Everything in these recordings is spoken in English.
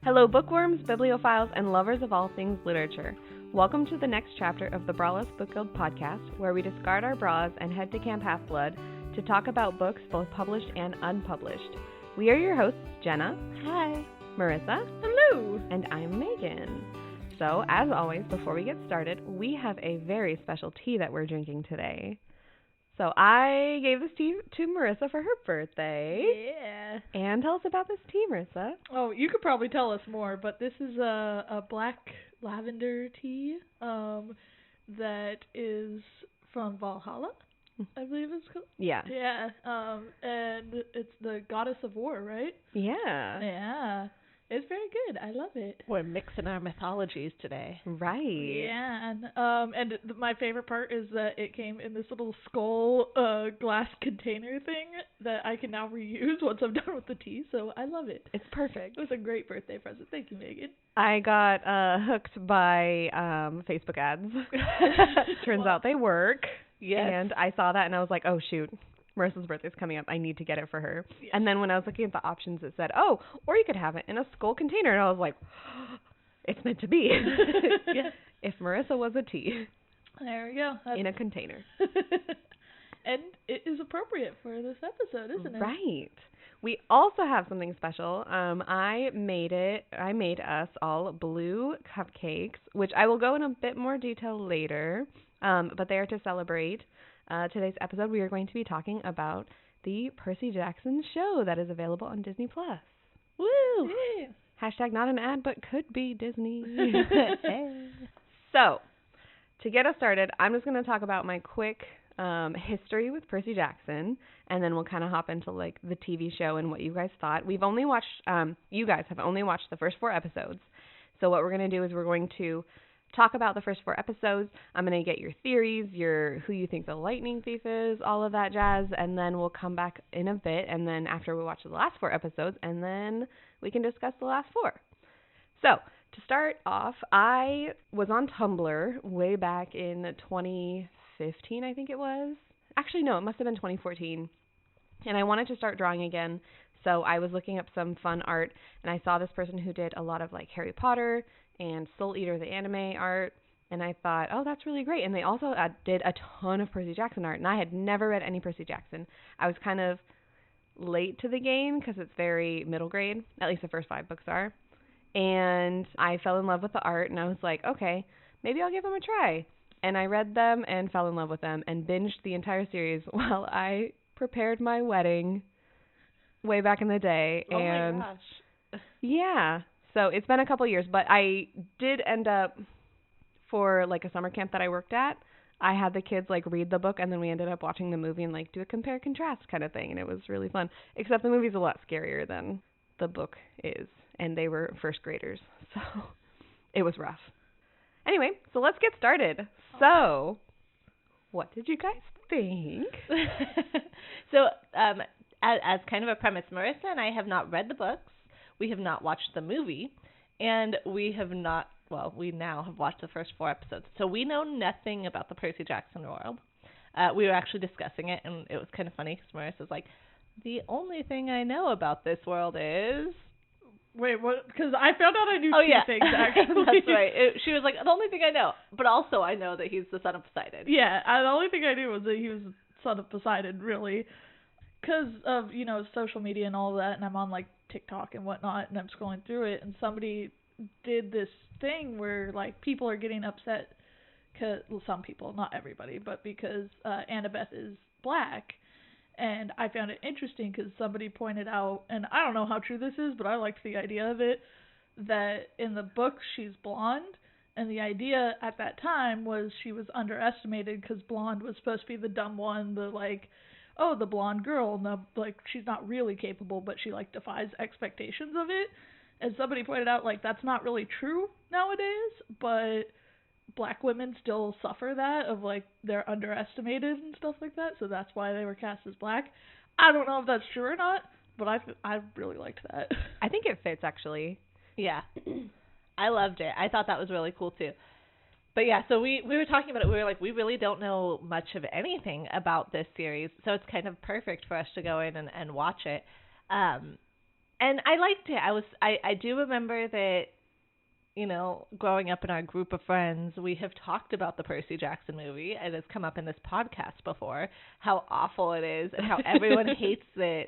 Hello, bookworms, bibliophiles, and lovers of all things literature. Welcome to the next chapter of the Braless Book Guild podcast, where we discard our bras and head to Camp Half-Blood to talk about books both published and unpublished. We are your hosts, Jenna. Hi. Marissa. Hello. And I'm Megan. So, as always, before we get started, we have a very special tea that we're drinking today. So I gave this tea to Marissa for her birthday. Yeah. And tell us about this tea, Marissa. Oh, you could probably tell us more, but this is a black lavender tea that is from Valhalla, I believe it's called. Yeah. Yeah. And it's the goddess of war, right? Yeah. Yeah. It's very good. I love it. We're mixing our mythologies today. Right. Yeah, and my favorite part is that it came in this little skull glass container thing that I can now reuse once I'm done with the tea, so I love it. It's perfect. It was a great birthday present. Thank you, Megan. I got hooked by Facebook ads. Turns out they work. Yes. And I saw that and I was like, oh, shoot. Marissa's birthday's coming up. I need to get it for her. Yeah. And then when I was looking at the options, it said, oh, or you could have it in a skull container. And I was like, oh, it's meant to be. Yeah. If Marissa was a tea. There we go. In a container. And it is appropriate for this episode, isn't it? Right. We also have something special. I made us all blue cupcakes, which I will go in a bit more detail later. But they are to celebrate today's episode. We are going to be talking about the Percy Jackson show that is available on Disney+. Woo! Yeah. Hashtag not an ad, but could be Disney. So, to get us started, I'm just going to talk about my quick history with Percy Jackson, and then we'll kind of hop into like the TV show and what you guys thought. We've only watched, you guys have only watched the first 4 episodes. So what we're going to do is we're going to talk about the first 4 episodes. I'm going to get your theories, who you think the lightning thief is, all of that jazz, and then we'll come back in a bit, and then after we watch the last 4 episodes, and then we can discuss the last 4. So, to start off, I was on Tumblr way back in 2015, I think it was. Actually, no, it must have been 2014. And I wanted to start drawing again, so I was looking up some fun art, and I saw this person who did a lot of like Harry Potter and Soul Eater the anime art, and I thought, oh, that's really great. And they also did a ton of Percy Jackson art, and I had never read any Percy Jackson. I was kind of late to the game because it's very middle grade, at least the first 5 books are, and I fell in love with the art, and I was like, okay, maybe I'll give them a try. And I read them and fell in love with them and binged the entire series while I prepared my wedding way back in the day. Oh and my gosh. Yeah. So it's been a couple years, but I did end up, for like a summer camp that I worked at, I had the kids like read the book, and then we ended up watching the movie and like do a compare contrast kind of thing, and it was really fun. Except the movie's a lot scarier than the book is, and they were first graders, so it was rough. Anyway, so let's get started. So, what did you guys think? So, as kind of a premise, Marissa and I have not read the books. We have not watched the movie, and we now have watched the first 4 episodes. So we know nothing about the Percy Jackson world. We were actually discussing it, and it was kind of funny because Marissa's like, the only thing I know about this world is... Wait, what? Because I found out I knew 2 things, actually. That's right. She was like, the only thing I know, but also I know that he's the son of Poseidon. Yeah, the only thing I knew was that he was the son of Poseidon, really. Because of, social media and all that, and I'm on, like, TikTok and whatnot, and I'm scrolling through it, and somebody did this thing where, like, people are getting upset, some people, not everybody, but because Annabeth is black, and I found it interesting because somebody pointed out, and I don't know how true this is, but I liked the idea of it, that in the book she's blonde, and the idea at that time was she was underestimated because blonde was supposed to be the dumb one, the, like, oh, the blonde girl, and she's not really capable, but she, like, defies expectations of it. And somebody pointed out, like, that's not really true nowadays, but black women still suffer that, of, like, they're underestimated and stuff like that, so that's why they were cast as black. I don't know if that's true or not, but I really liked that. I think it fits, actually. Yeah. I loved it. I thought that was really cool, too. But yeah, so we were talking about it. We were like, we really don't know much of anything about this series, so it's kind of perfect for us to go in and watch it. And I liked it. I do remember that, you know, growing up in our group of friends, we have talked about the Percy Jackson movie, and it's come up in this podcast before, how awful it is and how everyone hates that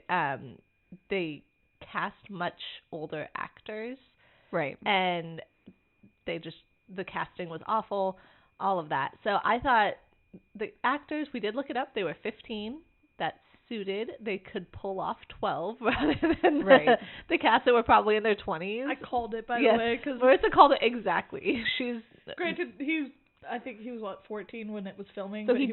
they cast much older actors. Right. And the casting was awful, all of that. So I thought the actors, we did look it up, they were 15. That suited. They could pull off 12 rather than the cast that were probably in their 20s. I called it, by the way. Cause Marissa called it exactly. Granted, I think he was, 14 when it was filming? So but he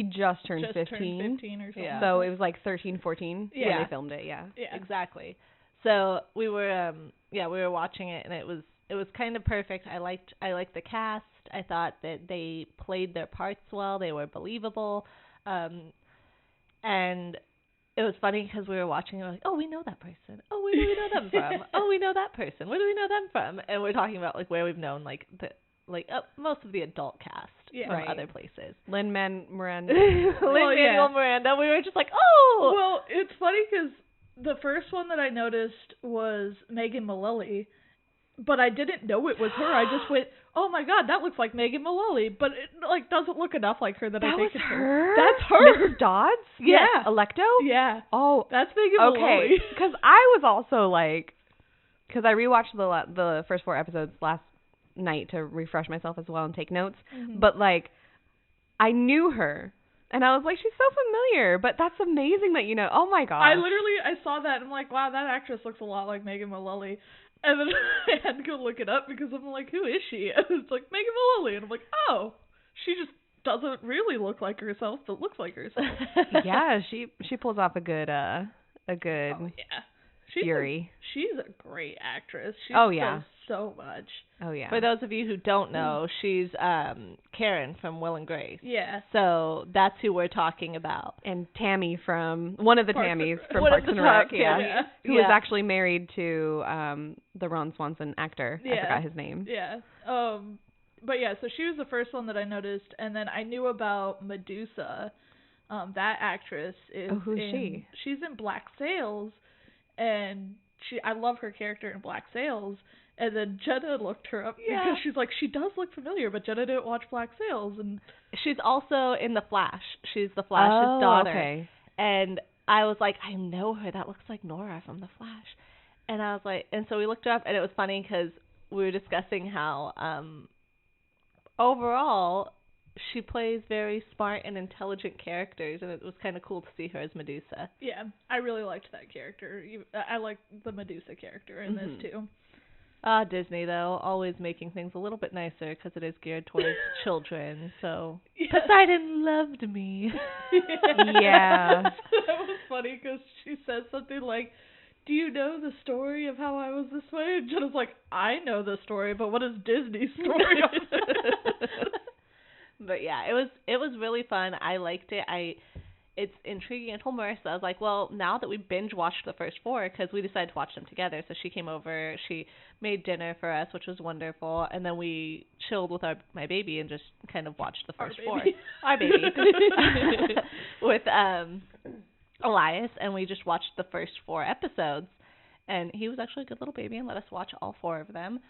just turned 15. Turned 15 or something. Yeah. So it was like 13, 14 when they filmed it, yeah. Exactly. So we were we were watching it, and it was kind of perfect. I liked the cast. I thought that they played their parts well. They were believable. And it was funny because we were watching and we were like, oh, we know that person. Oh, where do we know them from? Oh, we know that person. Where do we know them from? And we're talking about like where we've known most of the adult cast from other places. Lin-Manuel Miranda. Lin-Manuel Miranda. We were just like, oh. Well, it's funny because the first one that I noticed was Megan Mullally, but I didn't know it was her. I just went, oh my god, that looks like Megan Mullally, but it doesn't look enough like her that I think it's her. That's her. Mrs. Dodds? Yeah. Electo? Yeah. Oh, that's Megan Mullally. Okay, because I was also like, because I rewatched the first 4 episodes last night to refresh myself as well and take notes, but like, I knew her. And I was like, she's so familiar, but that's amazing that you know. Oh my god! I saw that and I'm like, wow, that actress looks a lot like Megan Mullally. And then I had to go look it up because I'm like, who is she? And it's like Megan Mullally, and I'm like, oh, she just doesn't really look like herself, but looks like herself. Yeah, she pulls off a good Fury. She's a great actress. She does so much. Oh yeah. For those of you who don't know, she's Karen from Will and Grace. Yeah. So that's who we're talking about. And Tammy from one of the Tammys from one Parks of the and Rec, yeah. Who was actually married to the Ron Swanson actor. Yeah. I forgot his name. Yeah. But yeah, so she was the first one that I noticed, and then I knew about Medusa. That actress is who's she? She's in Black Sails, and I love her character in Black Sails. And then Jenna looked her up because she's like, she does look familiar, but Jenna didn't watch Black Sails. And she's also in The Flash. She's the Flash's daughter. Okay. And I was like, I know her. That looks like Nora from The Flash. And I was like, and so we looked her up, and it was funny because we were discussing how overall she plays very smart and intelligent characters, and it was kind of cool to see her as Medusa. Yeah, I really liked that character. I like the Medusa character in this too. Disney, though, always making things a little bit nicer because it is geared towards children, so... Poseidon loved me. Yeah. That was funny because she says something like, do you know the story of how I was this way? And Jenna's like, I know the story, but what is Disney's story? But yeah, it was really fun. I liked it. It's intriguing. I told Marissa, I was like, well, now that we binge watched the first 4, because we decided to watch them together, so she came over, she made dinner for us, which was wonderful, and then we chilled with my baby and just kind of watched the first 4. Our baby. With Elias, and we just watched the first 4 episodes, and he was actually a good little baby and let us watch all 4 of them.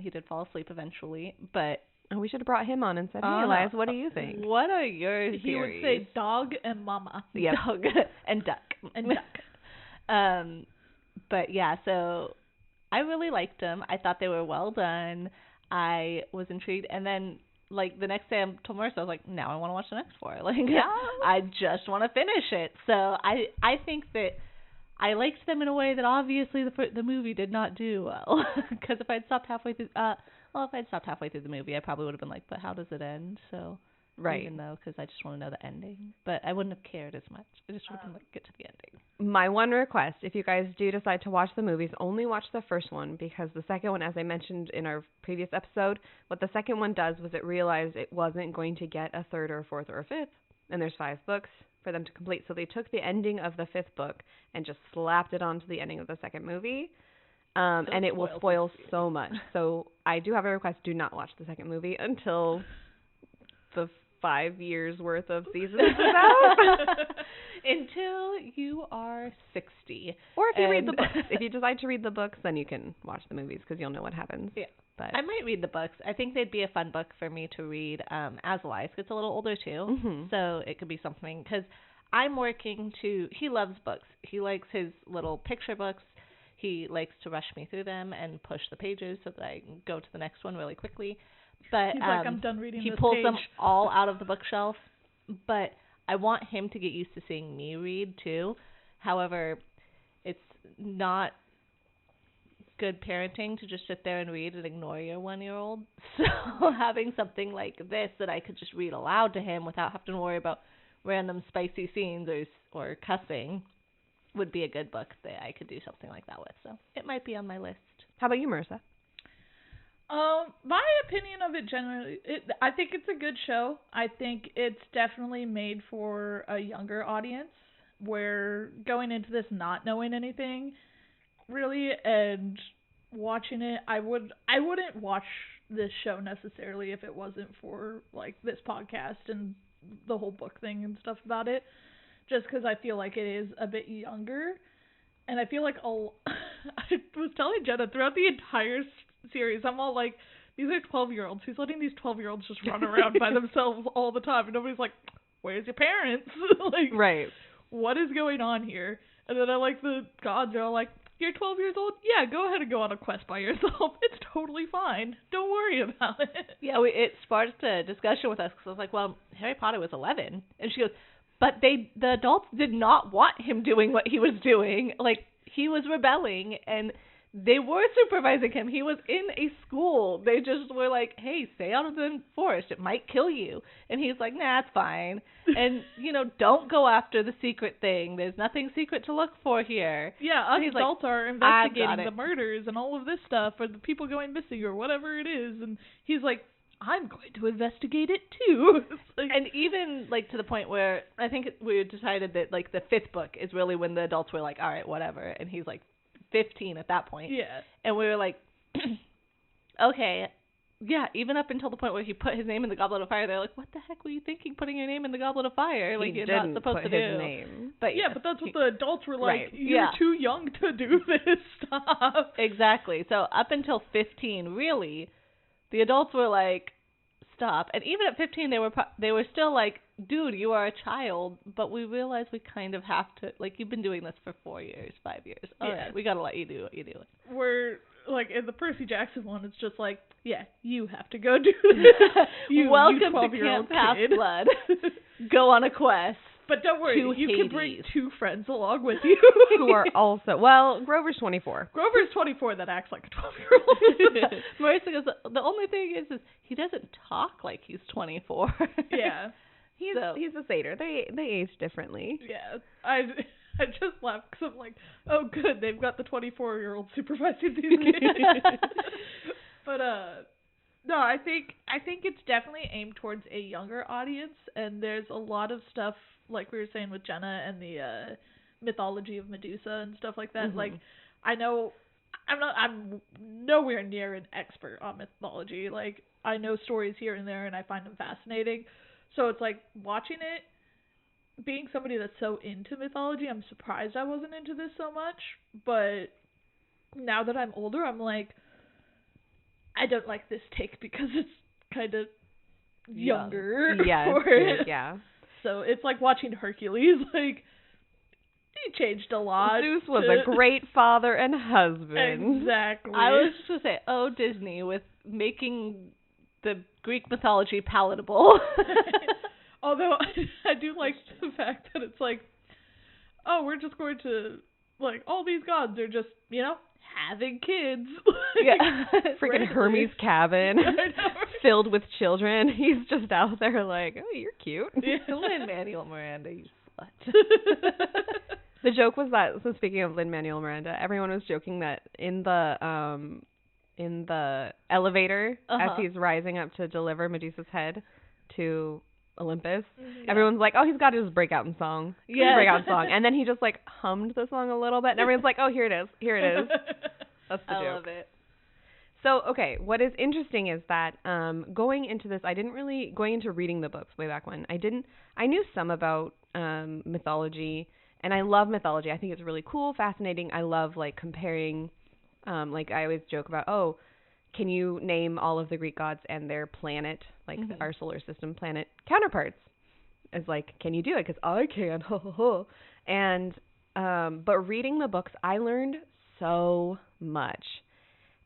He did fall asleep eventually, but... Oh, we should have brought him on and said, hey, Elias, what do you think? What are your theories? He would say dog and mama. Yep. Dog and duck. And duck. But yeah, so I really liked them. I thought they were well done. I was intrigued. And then, like, the next day I told Marissa, I was like, now I want to watch the next 4. Like, I just want to finish it. So I think that I liked them in a way that obviously the movie did not do well. Because if I'd stopped halfway through... if I'd stopped halfway through the movie, I probably would have been like, but how does it end? So, even though, because I just want to know the ending. But I wouldn't have cared as much. I just would have been like, get to the ending. My one request, if you guys do decide to watch the movies, only watch the first one, because the second one, as I mentioned in our previous episode, what the second one does was it realized it wasn't going to get a 3rd or 4th or a 5th, and there's 5 books for them to complete. So they took the ending of the 5th book and just slapped it onto the ending of the second movie. and it will spoil so much. So I do have a request: do not watch the second movie until the 5 years worth of seasons is out. Until you are 60. Or if you read the books. If you decide to read the books, then you can watch the movies because you'll know what happens. Yeah. But I might read the books. I think they'd be a fun book for me to read as Elias gets a little older too. Mm-hmm. So it could be something, because I'm working to, he loves books. He likes his little picture books. He likes to rush me through them and push the pages so that I can go to the next one really quickly. But he's like, I'm done reading he this pulls page. them all out of the bookshelf. But I want him to get used to seeing me read too. However, it's not good parenting to just sit there and read and ignore your 1-year-old. So having something like this that I could just read aloud to him without having to worry about random spicy scenes or cussing would be a good book that I could do something like that with. So it might be on my list. how about you, Marissa? My opinion of it generally, I think it's a good show. I think it's definitely made for a younger audience. Where going into this not knowing anything really and watching it, I wouldn't watch this show necessarily if it wasn't for like this podcast and the whole book thing and stuff about it. Just because I feel like it is a bit younger, and I feel like I was telling Jenna throughout the entire series, I'm all like, these are 12-year-olds. Who's letting these 12-year-olds just run around by themselves all the time? And nobody's like, where's your parents? Like, Right. What is going on here? And then I like the gods are all like, you're 12 years old? Yeah, go ahead and go on a quest by yourself. It's totally fine. Don't worry about it. Yeah, it sparked a discussion with us because I was like, well, Harry Potter was 11. And she goes, but the adults did not want him doing what he was doing. Like, he was rebelling, and they were supervising him. He was in a school. They just were like, hey, stay out of the forest. It might kill you. And he's like, nah, it's fine. And, don't go after the secret thing. There's nothing secret to look for here. Yeah, us adults are investigating the murders and all of this stuff, or the people going missing, or whatever it is. And he's like, I'm going to investigate it too. Like, and even like to the point where I think we decided that like the 5th book is really when the adults were like, all right, whatever. And he's like 15 at that point. Yeah. And we were like, okay, yeah, even up until the point where he put his name in the Goblet of Fire, they're like, what the heck were you thinking putting your name in the Goblet of Fire? Like, you're not supposed to do. His name. But yeah, but that's what the adults were like, right. You're too young to do this stuff. Exactly. So up until 15, really, the adults were like, stop. And even at 15, they were still like, dude, you are a child, but we realize we kind of have to, like, you've been doing this for 4 years, 5 years. All right, we got to let you do what you do. We're, like, in the Percy Jackson one, it's just like, yeah, you have to go do this. Welcome to Camp Half-Blood. Go on a quest. But don't worry, you can bring 2 friends along with you. Who are also, well, Grover's 24. Grover's 24 that acts like a 12-year-old. Marissa goes, the only thing is he doesn't talk like he's 24. Yeah. He's a satyr. They age differently. Yeah. I just laughed because I'm like, oh, good, they've got the 24-year-old supervising these kids. But, no, I think it's definitely aimed towards a younger audience, and there's a lot of stuff, like we were saying with Jenna and the mythology of Medusa and stuff like that. Mm-hmm. Like, I know I'm nowhere near an expert on mythology. Like, I know stories here and there, and I find them fascinating. So it's like, watching it, being somebody that's so into mythology, I'm surprised I wasn't into this so much. But now that I'm older, I'm like, I don't like this take because it's kind of younger. Yes, yeah. So it's like watching Hercules. Like, he changed a lot. Zeus was a great father and husband. Exactly. I was just going to say, oh, Disney, with making the Greek mythology palatable. Although, I do like the fact that it's like, oh, we're just going to, like, all these gods are just, having kids. Yeah. Freaking Hermes' cabin filled with children. He's just out there like, oh, you're cute. Yeah. Lin-Manuel Miranda, you slut. The joke was that, so speaking of Lin-Manuel Miranda, everyone was joking that in the elevator, as he's rising up to deliver Medusa's head to Olympus, everyone's like, oh, he's got his breakout song. Yeah. Breakout song. And then he just like hummed the song a little bit, and everyone's like, oh, here it is. That's the I joke. love it. So, okay, what is interesting is that going into reading the books way back when, I knew some about mythology, and I love mythology. I think it's really cool, fascinating. I love, like, comparing, like, I always joke about, oh, can you name all of the Greek gods and their planet, like our solar system planet counterparts? It's like, can you do it? Because I can. And, but reading the books, I learned so much.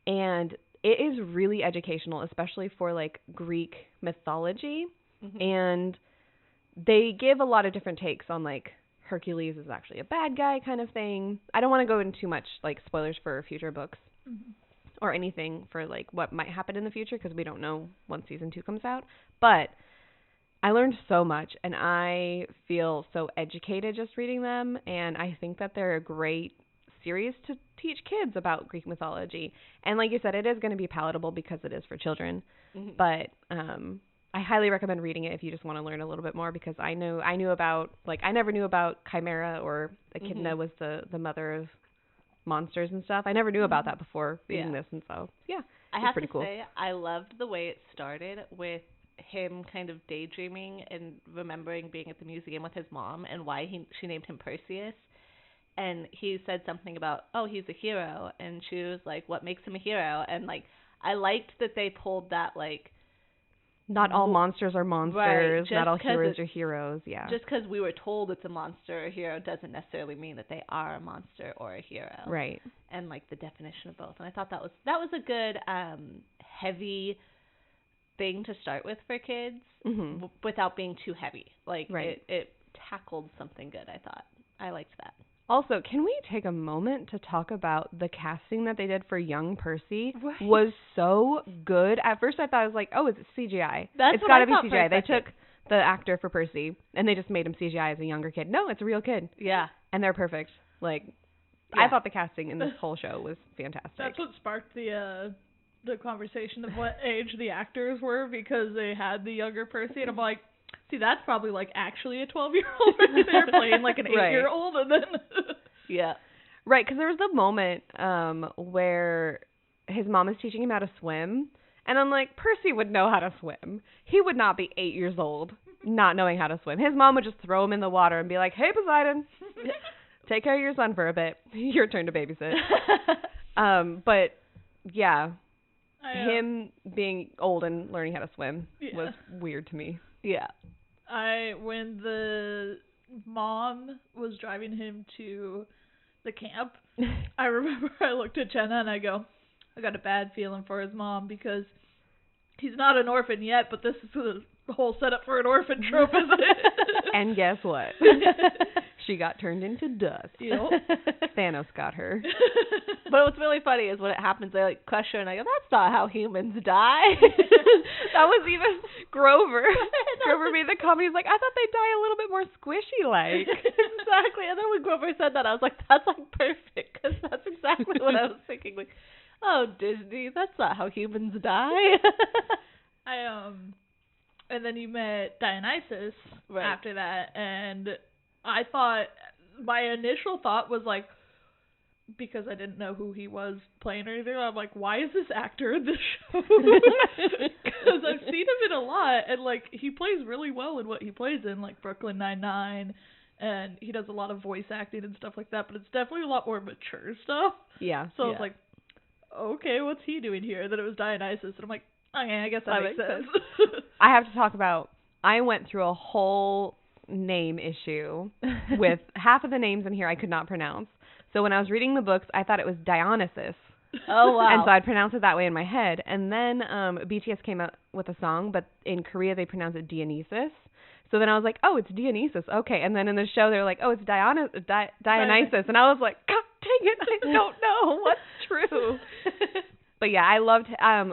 And it is really educational, especially for, like, Greek mythology. And they give a lot of different takes on, like, Hercules is actually a bad guy kind of thing. I don't want to go into too much, like, spoilers for future books or anything for, like, what might happen in the future, because we don't know once season 2 comes out. But I learned so much, and I feel so educated just reading them, and I think that they're a great series to teach kids about Greek mythology. And like you said, it is going to be palatable because it is for children. But I highly recommend reading it if you just want to learn a little bit more, because I knew about, like, I never knew about Chimera, or Echidna was the mother of monsters and stuff. I never knew about that before reading this, and so I have pretty to cool. say, I loved the way it started with him kind of daydreaming and remembering being at the museum with his mom and why she named him Perseus. And he said something about, oh, he's a hero. And she was like, what makes him a hero? And, like, I liked that they pulled that, like, not all monsters are monsters. Right, not all heroes are heroes. Yeah. Just because we were told it's a monster or a hero doesn't necessarily mean that they are a monster or a hero. Right. And, like, the definition of both. And I thought that was a good heavy thing to start with for kids without being too heavy. Like, it tackled something good, I thought. I liked that. Also, can we take a moment to talk about the casting that they did for young Percy? Was so good. At first I thought, I was like, oh, it's CGI. It's got to be CGI. They took the actor for Percy and they just made him CGI as a younger kid. No, it's a real kid. Yeah. And they're perfect. Like, I thought the casting in this whole show was fantastic. That's what sparked the conversation of what age the actors were, because they had the younger Percy, and I'm like, see, that's probably, like, actually a 12-year-old right there playing, like, an 8-year-old, and then... Yeah. Right, because there was the moment where his mom is teaching him how to swim, and I'm like, Percy would know how to swim. He would not be 8 years old not knowing how to swim. His mom would just throw him in the water and be like, hey, Poseidon, take care of your son for a bit. Your turn to babysit. But, yeah, him being old and learning how to swim was weird to me. Yeah. When the mom was driving him to the camp, I remember I looked at Jenna and I go, I got a bad feeling for his mom, because he's not an orphan yet, but this is the whole setup for an orphan trope, isn't it? And guess what? She got turned into dust. Yep. Thanos got her. But what's really funny is when it happens, they, like, crush her, and I go, that's not how humans die. That was even Grover. Grover made the comment. He's like, I thought they'd die a little bit more squishy-like. Exactly. And then when Grover said that, I was like, that's, like, perfect, because that's exactly what I was thinking. Like, oh, Disney, that's not how humans die. And then you met Dionysus after that, and I thought, my initial thought was, like, because I didn't know who he was playing or anything, I'm like, why is this actor in this show? Because I've seen him in a lot, and, like, he plays really well in what he plays in, like Brooklyn Nine-Nine, and he does a lot of voice acting and stuff like that, but it's definitely a lot more mature stuff. Yeah. So I was like, okay, what's he doing here? And then it was Dionysus, and I'm like, okay, I guess that makes sense. I have to talk about, I went through a whole name issue with half of the names in here I could not pronounce. So when I was reading the books, I thought it was Dionysus. Oh, wow. And so I'd pronounce it that way in my head. And then BTS came out with a song, but in Korea they pronounce it Dionysus. So then I was like, oh, it's Dionysus. Okay. And then in the show they're like, oh, it's Dionysus. And I was like, God dang it, I don't know what's true. But yeah, I loved,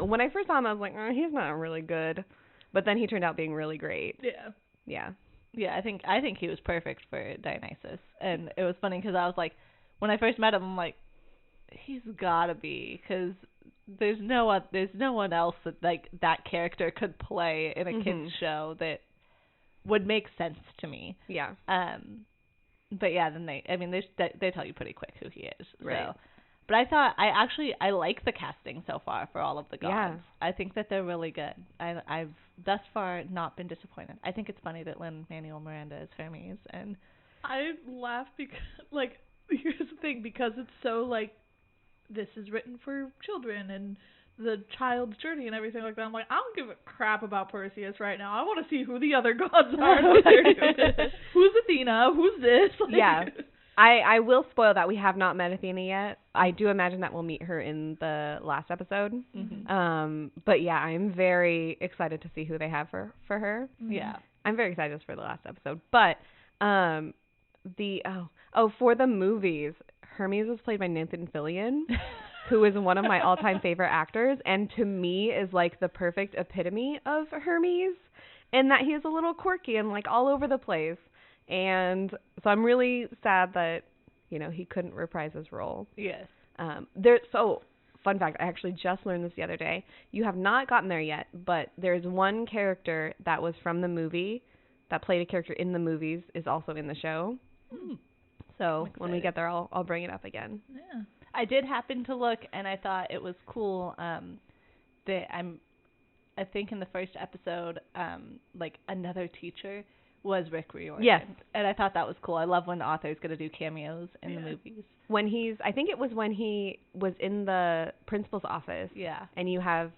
when I first saw him, I was like, oh, he's not really good. But then he turned out being really great. Yeah. Yeah. Yeah, I think he was perfect for Dionysus. And it was funny because I was like, when I first met him, I'm like, he's gotta be, because there's no one else that, like, that character could play in a kids show that would make sense to me. Yeah. But yeah, then they tell you pretty quick who he is. Right. So, But I like the casting so far for all of the gods. Yeah. I think that they're really good. I've thus far not been disappointed. I think it's funny that Lin-Manuel Miranda is Hermes, and I laugh because, like, here's the thing, because it's so, like, this is written for children and the child's journey and everything like that. I'm like, I don't give a crap about Perseus right now. I want to see who the other gods are and what they're doing. Who's Athena? Who's this? Like, Yeah. I will spoil that we have not met Athena yet. I do imagine that we'll meet her in the last episode. Mm-hmm. But yeah, I'm very excited to see who they have for her. Yeah. I'm very excited for the last episode. But for the movies, Hermes was played by Nathan Fillion, who is one of my all-time favorite actors, and to me is like the perfect epitome of Hermes, in that he is a little quirky and like all over the place. And so I'm really sad that, you know, he couldn't reprise his role. Yes. Fun fact, I actually just learned this the other day. You have not gotten there yet, but there's one character that was from the movie, that played a character in the movies, is also in the show. So when we get there, I'll bring it up again. Yeah. I did happen to look, and I thought it was cool that I think in the first episode, like another teacher was Rick Riordan. Yes. And I thought that was cool. I love when authors get to do cameos in the movies. I think it was when he was in the principal's office. Yeah. And you have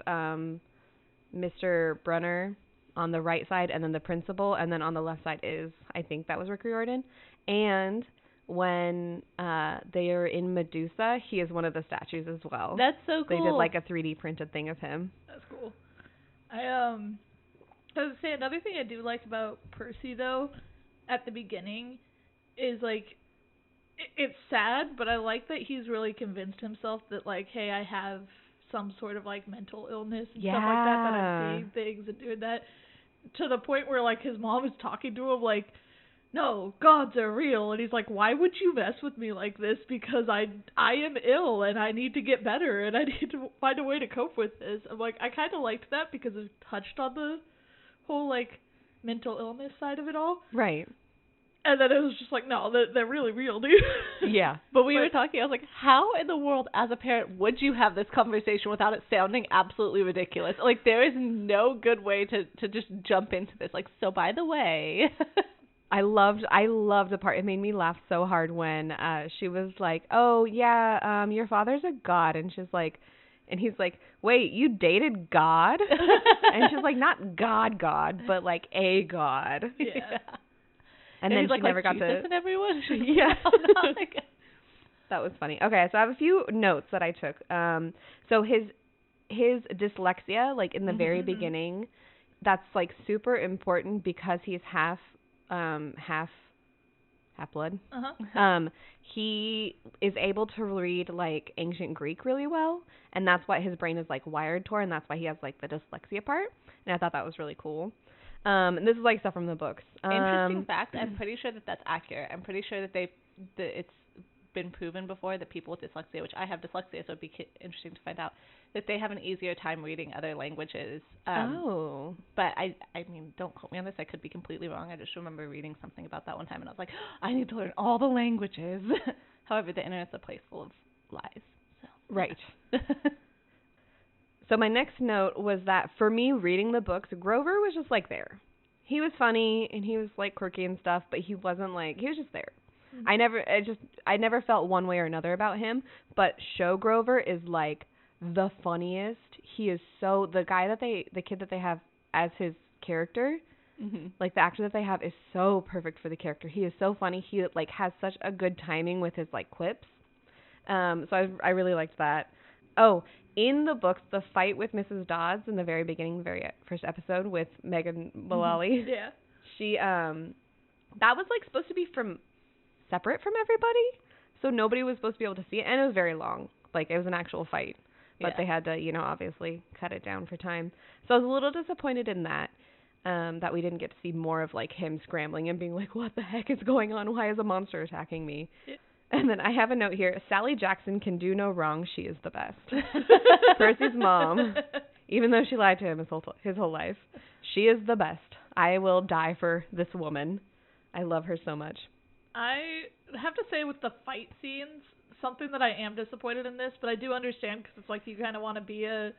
Mr. Brunner on the right side, and then the principal, and then on the left side is, I think that was Rick Riordan. And when they are in Medusa, he is one of the statues as well. That's so cool. They did like a 3D printed thing of him. That's cool. I was say another thing I do like about Percy though, at the beginning, is like it's sad, but I like that he's really convinced himself that like, hey, I have some sort of like mental illness and stuff like that I'm seeing things and doing that, to the point where like his mom is talking to him like, no, gods are real, and he's like, why would you mess with me like this? Because I am ill and I need to get better and I need to find a way to cope with this. I'm like, I kind of liked that because it touched on the whole like mental illness side of it all. Right. And then it was just like, no, they're really real, dude. Yeah. But we were talking, I was like, how in the world as a parent would you have this conversation without it sounding absolutely ridiculous? Like, there is no good way to just jump into this. Like, so by the way. I loved the part. It made me laugh so hard when she was like, oh yeah, your father's a god, and she's like, and he's like, wait, you dated God? And she's like, not God, but like a god. Yeah. And then he's she never got Jesus to. and everyone. Yeah. That was funny. Okay, so I have a few notes that I took. So his dyslexia, like in the very beginning, that's like super important because he's half blood. He is able to read like ancient Greek really well, and that's what his brain is like wired toward, and that's why he has like the dyslexia part. And I thought that was really cool. And this is like stuff from the books. Interesting fact. I'm pretty sure that that's accurate. I'm pretty sure that it's been proven before that people with dyslexia, which I have dyslexia, so it'd be interesting to find out, that they have an easier time reading other languages. But I mean, don't quote me on this. I could be completely wrong. I just remember reading something about that one time, and I was like, I need to learn all the languages. However, the internet's a place full of lies. So. Right. So my next note was that for me, reading the books, Grover was just like there. He was funny and he was like quirky and stuff, but he wasn't like, he was just there. I never felt one way or another about him, but Show Grover is like the funniest. He is so, the kid that they have as his character, like the actor that they have is so perfect for the character. He is so funny. He like has such a good timing with his like quips. So I really liked that. Oh, in the books, the fight with Mrs. Dodds in the very beginning, the very first episode with Megan Mullally. Yeah. She that was like supposed to be separate from everybody, so nobody was supposed to be able to see it, and it was very long. Like, it was an actual fight, but they had to, obviously cut it down for time. So I was a little disappointed in that we didn't get to see more of like him scrambling and being like, what the heck is going on? Why is a monster attacking me? Yeah. And then I have a note here. Sally Jackson can do no wrong. She is the best. Percy's mom, even though she lied to him his whole life, she is the best. I will die for this woman. I love her so much. I have to say, with the fight scenes, something that I am disappointed in this, but I do understand because it's like you kind of want to be a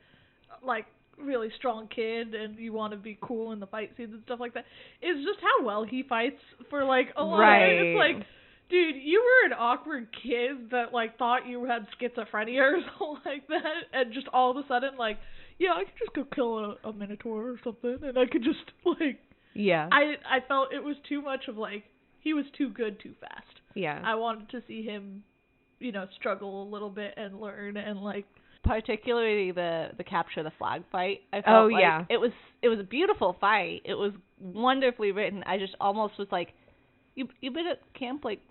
like really strong kid and you want to be cool in the fight scenes and stuff like that. Is just how well he fights for like a lot. Right. It's like, dude, you were an awkward kid that like thought you had schizophrenia or something like that, and just all of a sudden like, yeah, I could just go kill a minotaur or something, and I could just like. Yeah. I felt it was too much of like he was too good too fast. Yeah. I wanted to see him, you know, struggle a little bit and learn and like. Particularly the capture the flag fight. I felt like it was a beautiful fight. It was wonderfully written. I just almost was like, you've been at camp like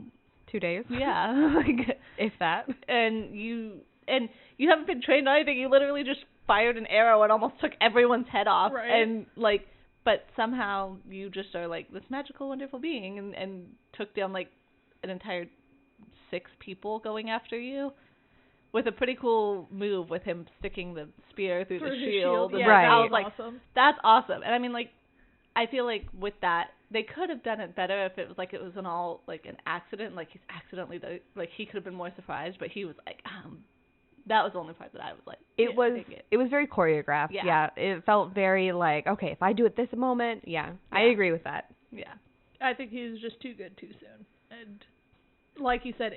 2 days. Yeah, like if that. And you haven't been trained on anything. You literally just fired an arrow and almost took everyone's head off. Right. And like, but somehow you just are like this magical, wonderful being and took down like an entire 6 people going after you. With a pretty cool move with him sticking the spear through the shield. Yeah, right. I was like, awesome. That's awesome. And I mean, like, I feel like with that, they could have done it better if it was like it was an accident. Like, he's accidentally, like, he could have been more surprised, but he was like, that was the only part that I was like, it was very choreographed. Yeah. It felt very like, okay, if I do it this moment, I agree with that. Yeah. I think he was just too good too soon. And like you said,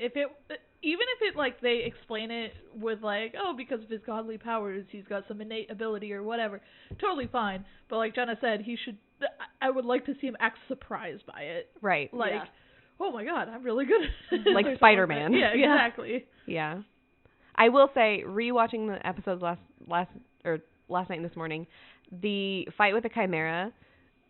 even if it, like, they explain it with, like, oh, because of his godly powers, he's got some innate ability or whatever, totally fine. But like Jenna said, I would like to see him act surprised by it. Right. Like, oh my god, I'm really good. Like Spider-Man. Yeah, exactly. Yeah. I will say, rewatching the episodes last night and this morning, the fight with the Chimera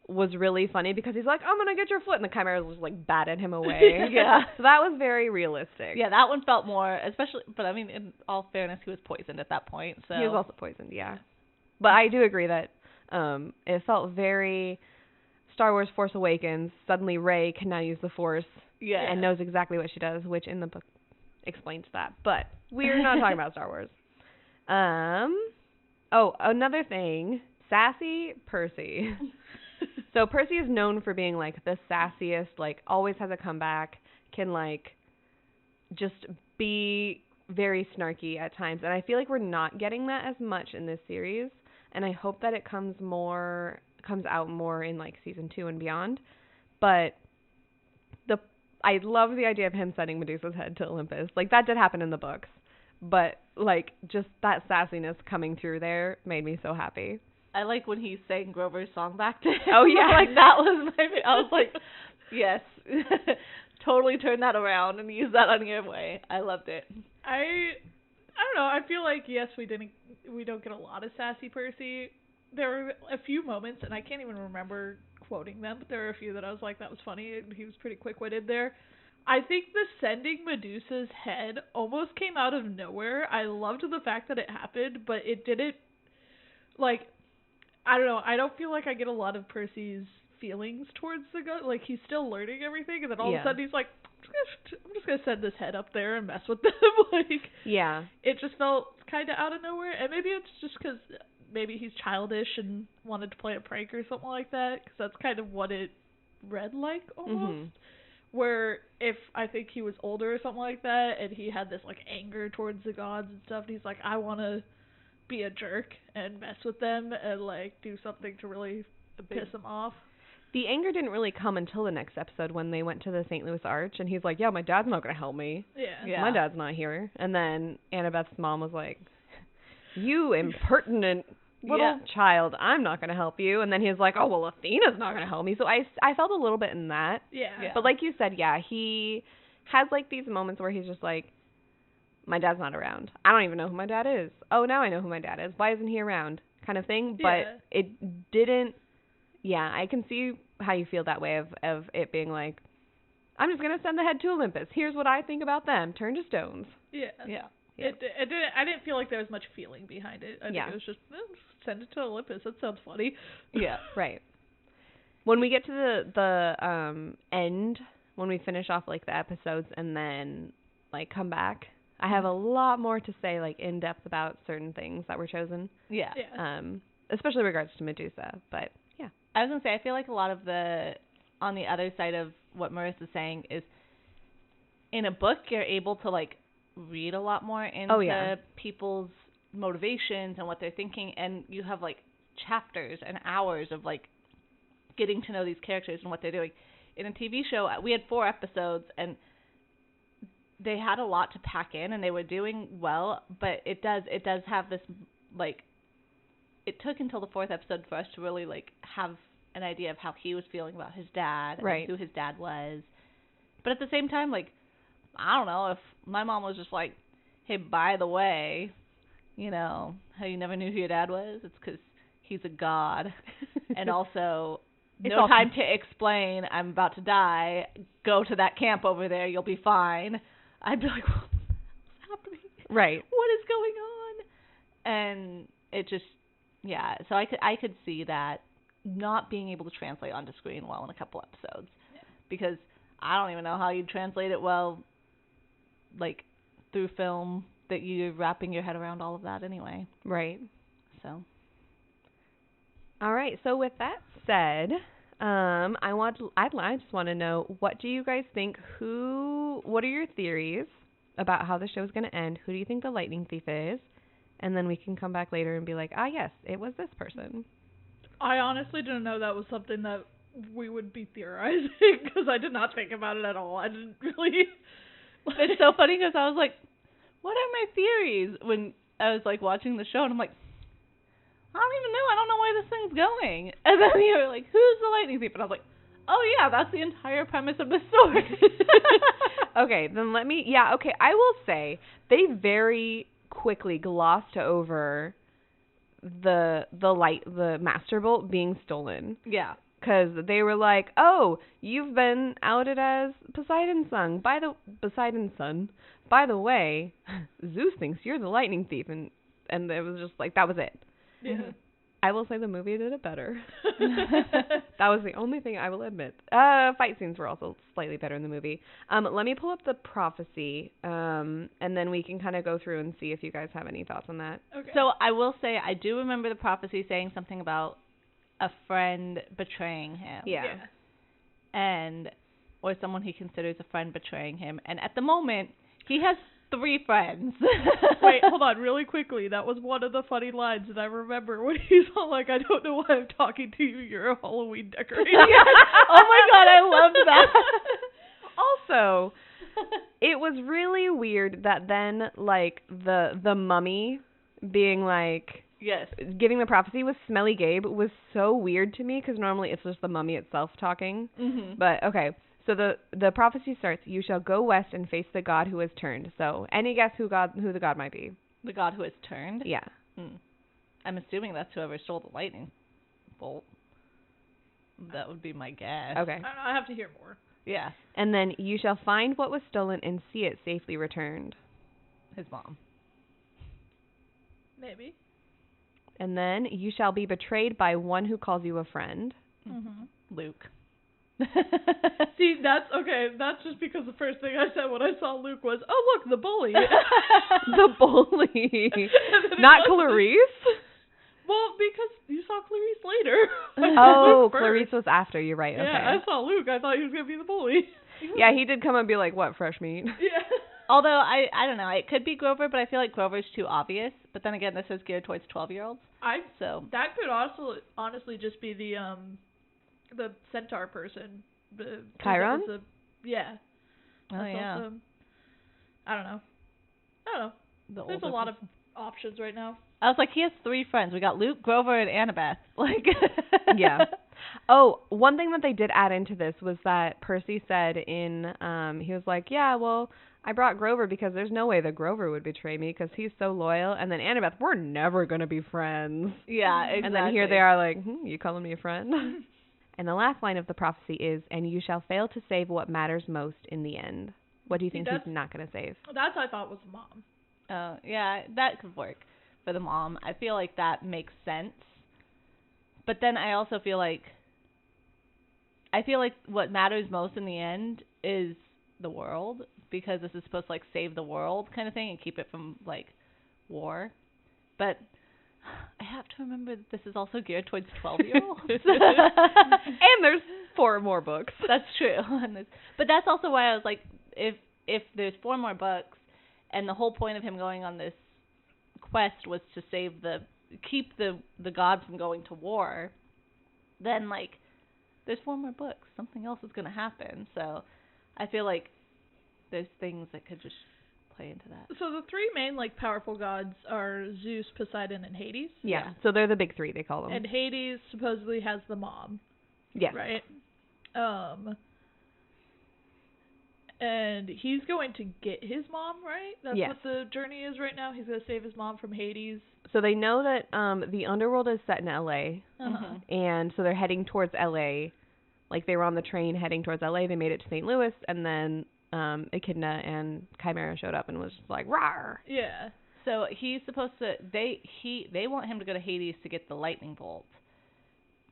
was really funny because he's like, I'm gonna get your foot, and the Chimera was like batted him away. Yeah. So that was very realistic. Yeah, that one felt more, especially, but I mean, in all fairness, he was poisoned at that point. So he was also poisoned, yeah. But I do agree that it felt very Star Wars Force Awakens. Suddenly Rey can now use the Force and knows exactly what she does, which in the book explains that. But we're not talking about Star Wars. Oh, another thing, sassy Percy. So Percy is known for being, like, the sassiest, like, always has a comeback, can, like, just be very snarky at times. And I feel like we're not getting that as much in this series. And I hope that it comes out more in, like, season 2 and beyond. But I love the idea of him sending Medusa's head to Olympus. Like, that did happen in the books. But, like, just that sassiness coming through there made me so happy. I like when he sang Grover's song back to him. Oh, yeah. Like, that was I was like, yes. Totally turn that around and use that on your way. I loved it. I don't know. I feel like, yes, we don't get a lot of sassy Percy. There were a few moments, and I can't even remember quoting them, but there were a few that I was like, that was funny. He was pretty quick-witted there. I think the sending Medusa's head almost came out of nowhere. I loved the fact that it happened, but it didn't, like, I don't know. I don't feel like I get a lot of Percy's feelings towards the god. Like, he's still learning everything, and then all of a sudden he's like, I'm just going to send this head up there and mess with them. Like, yeah. It just felt kind of out of nowhere, and maybe it's just because maybe he's childish and wanted to play a prank or something like that, because that's kind of what it read like, almost. Mm-hmm. Where if I think he was older or something like that, and he had this, like, anger towards the gods and stuff, and he's like, I want to be a jerk and mess with them and, like, do something to really piss them off. The anger didn't really come until the next episode when they went to the St. Louis Arch, and he's like, yeah, my dad's not going to help me. Yeah. My dad's not here. And then Annabeth's mom was like, you impertinent little child, I'm not going to help you. And then he's like, oh, well, Athena's not going to help me. So I felt a little bit in that. Yeah. But like you said, he has, like, these moments where he's just like, my dad's not around. I don't even know who my dad is. Oh, now I know who my dad is. Why isn't he around? Kind of thing. But it didn't. Yeah, I can see how you feel that way of it being like, I'm just going to send the head to Olympus. Here's what I think about them. Turn to stones. Yeah. I didn't feel like there was much feeling behind it. I think it was just, send it to Olympus. That sounds funny. Yeah, right. When we get to the end, when we finish off, like, the episodes and then, like, come back, I have a lot more to say, like, in depth about certain things that were chosen. Yeah. Especially in regards to Medusa, but yeah. I was going to say, I feel like a lot of on the other side of what Marissa's saying is, in a book, you're able to, like, read a lot more into yeah. people's motivations and what they're thinking, and you have like chapters and hours of like getting to know these characters and what they're doing. In a TV show, we had 4 episodes, and they had a lot to pack in, and they were doing well, but it does have this, like, it took until the 4th episode for us to really, like, have an idea of how he was feeling about his dad and who his dad was. But at the same time, like, I don't know, if my mom was just like, hey, by the way, you know, how you never knew who your dad was? It's because he's a god. And also, no time to explain, I'm about to die, go to that camp over there, you'll be fine. I'd be like, what's happening? Right. What is going on? And it just, yeah. So I could see that not being able to translate onto screen well in a couple episodes. Yeah. Because I don't even know how you'd translate it well, like, through film, that you're wrapping your head around all of that anyway. Right. So. All right. So with that said, I just want to know, what do you guys think? What are your theories about how the show is going to end? Who do you think the lightning thief is? And then we can come back later and be like, yes, it was this person. I honestly didn't know that was something that we would be theorizing, because I did not think about it at all. I didn't really. It's so funny because I was like, what are my theories? When I was like watching the show, and I'm like, I don't even know. I don't know where this thing's going. And then you were like, who's the lightning thief? And I was like, oh, yeah, that's the entire premise of the story. Okay, then I will say they very quickly glossed over the Master Bolt being stolen. Yeah. Because they were like, oh, you've been outed as Poseidon's son. By the way, Zeus thinks you're the lightning thief. And it was just like, that was it. Yeah. I will say the movie did it better. That was the only thing I will admit. Fight scenes were also slightly better in the movie. Let me pull up the prophecy, and then we can kind of go through and see if you guys have any thoughts on that. Okay. So I will say I do remember the prophecy saying something about a friend betraying him. Yeah. Or someone he considers a friend betraying him. And at the moment, he has 3 friends. Wait, hold on, really quickly. That was one of the funny lines that I remember when he's all like, I don't know why I'm talking to you. You're a Halloween decoration. Oh my god, I loved that. Also, it was really weird that then, like, the mummy being like, yes, giving the prophecy with Smelly Gabe was so weird to me, because normally it's just the mummy itself talking. Mm-hmm. But, okay. So the prophecy starts, you shall go west and face the god who has turned. So any guess who the god might be? The god who has turned? Yeah. I'm assuming that's whoever stole the lightning bolt. That would be my guess. Okay. I have to hear more. Yeah. And then you shall find what was stolen and see it safely returned. His mom. Maybe. And then you shall be betrayed by one who calls you a friend. Mm-hmm. Luke. See, that's okay. That's just because the first thing I said when I saw Luke was, "Oh, look, the bully." The bully, not Clarice. Well, because you saw Clarice later. Oh, Clarice was after. You're right. Okay. Yeah, I saw Luke. I thought he was gonna be the bully. Yeah, he did come and be like, "What, fresh meat?" Yeah. Although I don't know, it could be Grover, but I feel like Grover's too obvious. But then again, this is geared towards 12-year-olds. So that could also honestly just be the centaur person. Chiron? Yeah. Oh, yeah. Also, I don't know. There's a lot of options right now. I was like, he has 3 friends. We got Luke, Grover, and Annabeth. Like, yeah. Oh, one thing that they did add into this was that Percy said he was like, yeah, well, I brought Grover because there's no way that Grover would betray me because he's so loyal. And then Annabeth, we're never going to be friends. Yeah, exactly. And then here they are like, you calling me a friend? And the last line of the prophecy is, and you shall fail to save what matters most in the end. What do you think he's not going to save? That's what I thought was the mom. Oh, yeah, that could work for the mom. I feel like that makes sense. But then I also feel like what matters most in the end is the world, because this is supposed to, like, save the world kind of thing and keep it from, like, war. But I have to remember that this is also geared towards 12-year-olds. And there's 4 more books. That's true. But that's also why I was like, if there's 4 more books and the whole point of him going on this quest was to keep the gods from going to war, then, like, there's 4 more books. Something else is going to happen. So I feel like there's things that could just play into that. So the 3 main, like, powerful gods are Zeus, Poseidon, and Hades? Yeah. So they're the big 3, they call them. And Hades supposedly has the mom. Yes. Right? And he's going to get his mom, right? That's yes. what the journey is right now? He's going to save his mom from Hades? So they know that the underworld is set in L.A., and so they're heading towards L.A., like they were on the train heading towards L.A., they made it to St. Louis, and then Echidna and Chimera showed up and was just like, rawr! Yeah. So he's supposed to, they want him to go to Hades to get the lightning bolt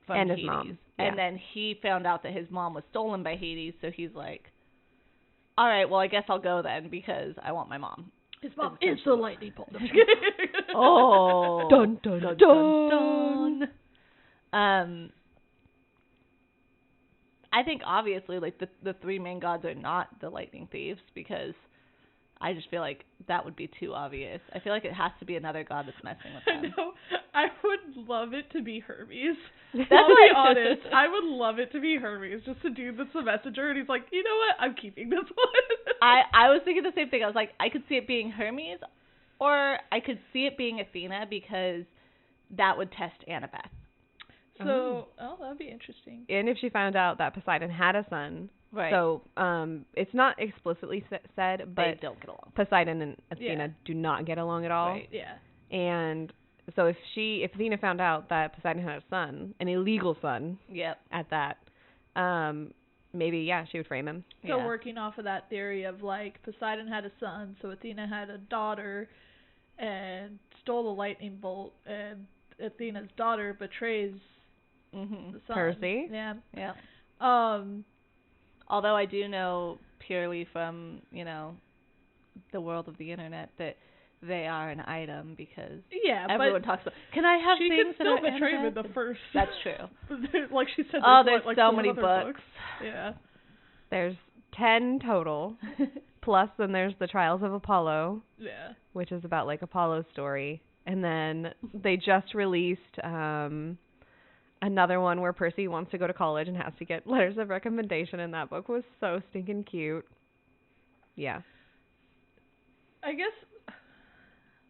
from and Hades. His mom. And then he found out that his mom was stolen by Hades, so he's like, all right, well, I guess I'll go then because I want my mom. His mom is the lightning bolt. Oh. Dun, dun, dun, dun. I think obviously, like, the 3 main gods are not the lightning thieves because I just feel like that would be too obvious. I feel like it has to be another god that's messing with them. I know. I would love it to be Hermes. That's I'll be honest. I would love it to be Hermes, just a dude that's a messenger, and he's like, you know what? I'm keeping this one. I was thinking the same thing. I was like, I could see it being Hermes, or I could see it being Athena because that would test Annabeth. So, that would be interesting. And if she found out that Poseidon had a son, right? So it's not explicitly said, but they don't get along. Poseidon and Athena do not get along at all. Right. Yeah. And so if Athena found out that Poseidon had a son, an illegal son, at that, maybe she would frame him. So working off of that theory of like Poseidon had a son, so Athena had a daughter, and stole the lightning bolt, and Athena's daughter betrays the son. Percy. Yeah. Yeah. Although I do know purely from, the world of the internet that they are an item because everyone talks about, can I have things that are she could still betray him in the first. That's true. Like she said, there's like so many books. Yeah. There's 10 total. Plus then there's the Trials of Apollo. Yeah. Which is about like Apollo's story. And then they just released another one where Percy wants to go to college and has to get letters of recommendation, and that book was so stinking cute. Yeah. I guess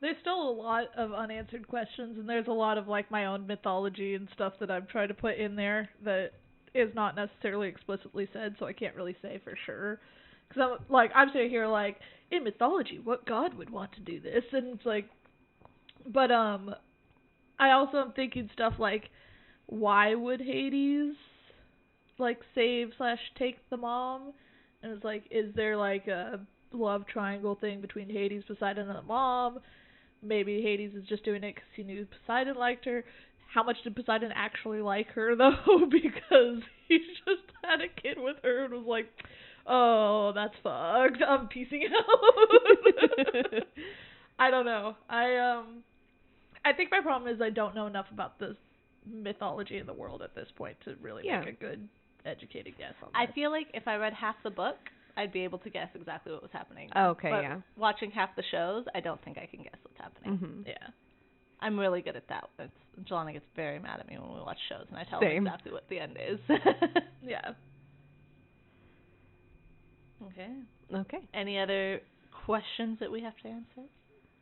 there's still a lot of unanswered questions, and there's a lot of like my own mythology and stuff that I'm trying to put in there that is not necessarily explicitly said, so I can't really say for sure. Because I'm sitting here like, in mythology, what god would want to do this? And it's like, but I also am thinking stuff like, why would Hades like save/take the mom? And it's like, is there like a love triangle thing between Hades, Poseidon, and the mom? Maybe Hades is just doing it because he knew Poseidon liked her. How much did Poseidon actually like her though? Because he just had a kid with her and was like, oh, that's fucked. I'm piecing out. I don't know. I think my problem is I don't know enough about the mythology in the world at this point to really make a good educated guess on that. I feel like if I read half the book, I'd be able to guess exactly what was happening. Okay, but watching half the shows, I don't think I can guess what's happening. Mm-hmm. Yeah. I'm really good at that. Jelena gets very mad at me when we watch shows, and I tell her exactly what the end is. Yeah. Okay. Any other questions that we have to answer?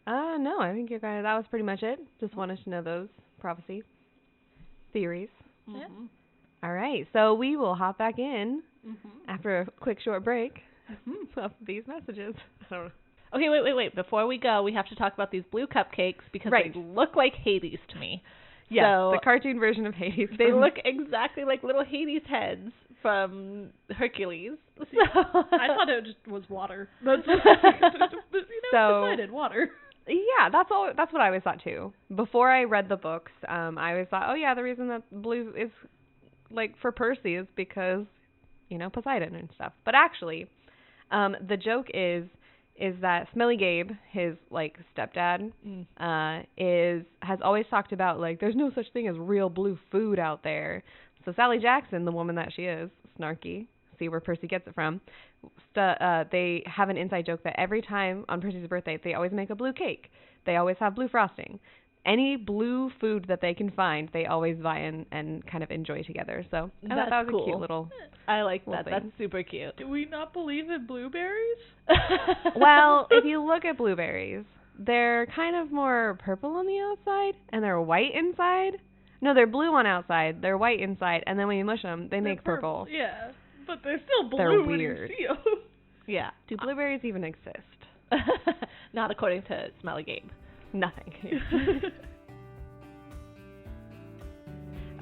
No, I think that was pretty much it. Just wanted to know those prophecy theories. Yeah. All right, so we will hop back in after a quick short break of these messages. I don't know. Okay, wait. Before we go, we have to talk about these blue cupcakes because they look like Hades to me. Yes, so the cartoon version of Hades. They look exactly like little Hades heads from Hercules. So I thought it just was water. That's decided water. Yeah, that's what I always thought too. Before I read the books, I always thought, the reason that blue is like for Percy is because, Poseidon and stuff. But actually, the joke is that Smelly Gabe, his like stepdad, has always talked about like there's no such thing as real blue food out there. So Sally Jackson, the woman that she is, snarky, see where Percy gets it from. They have an inside joke that every time on Percy's birthday, they always make a blue cake. They always have blue frosting. Any blue food that they can find, they always buy and kind of enjoy together. So I thought that was cool. A cute little. I like little that. thing. That's super cute. Do we not believe in blueberries? Well, if you look at blueberries, they're kind of more purple on the outside and they're white inside. No, they're blue on outside, they're white inside, and then when you mush them, they make purple. Yeah, but they're still blue They're when weird. you see them. Yeah. Do blueberries even exist? Not according to Smelly Gabe. Nothing.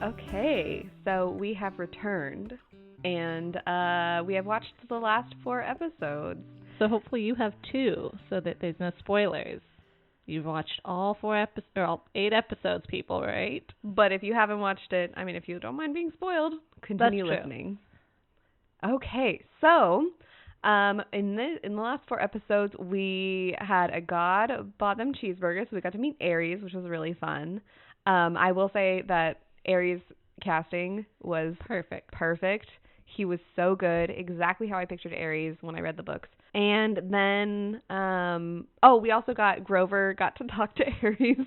Okay, so we have returned, and we have watched the last 4 episodes. So hopefully you have too, so that there's no spoilers. You've watched all 8 episodes, people, right? But if you haven't watched it, I mean, if you don't mind being spoiled, continue listening. Okay, so in the last 4 episodes, we had a god bought them cheeseburgers, so we got to meet Ares, which was really fun. I will say that Ares' casting was perfect. He was so good, exactly how I pictured Ares when I read the books. And then, we also got Grover got to talk to Ares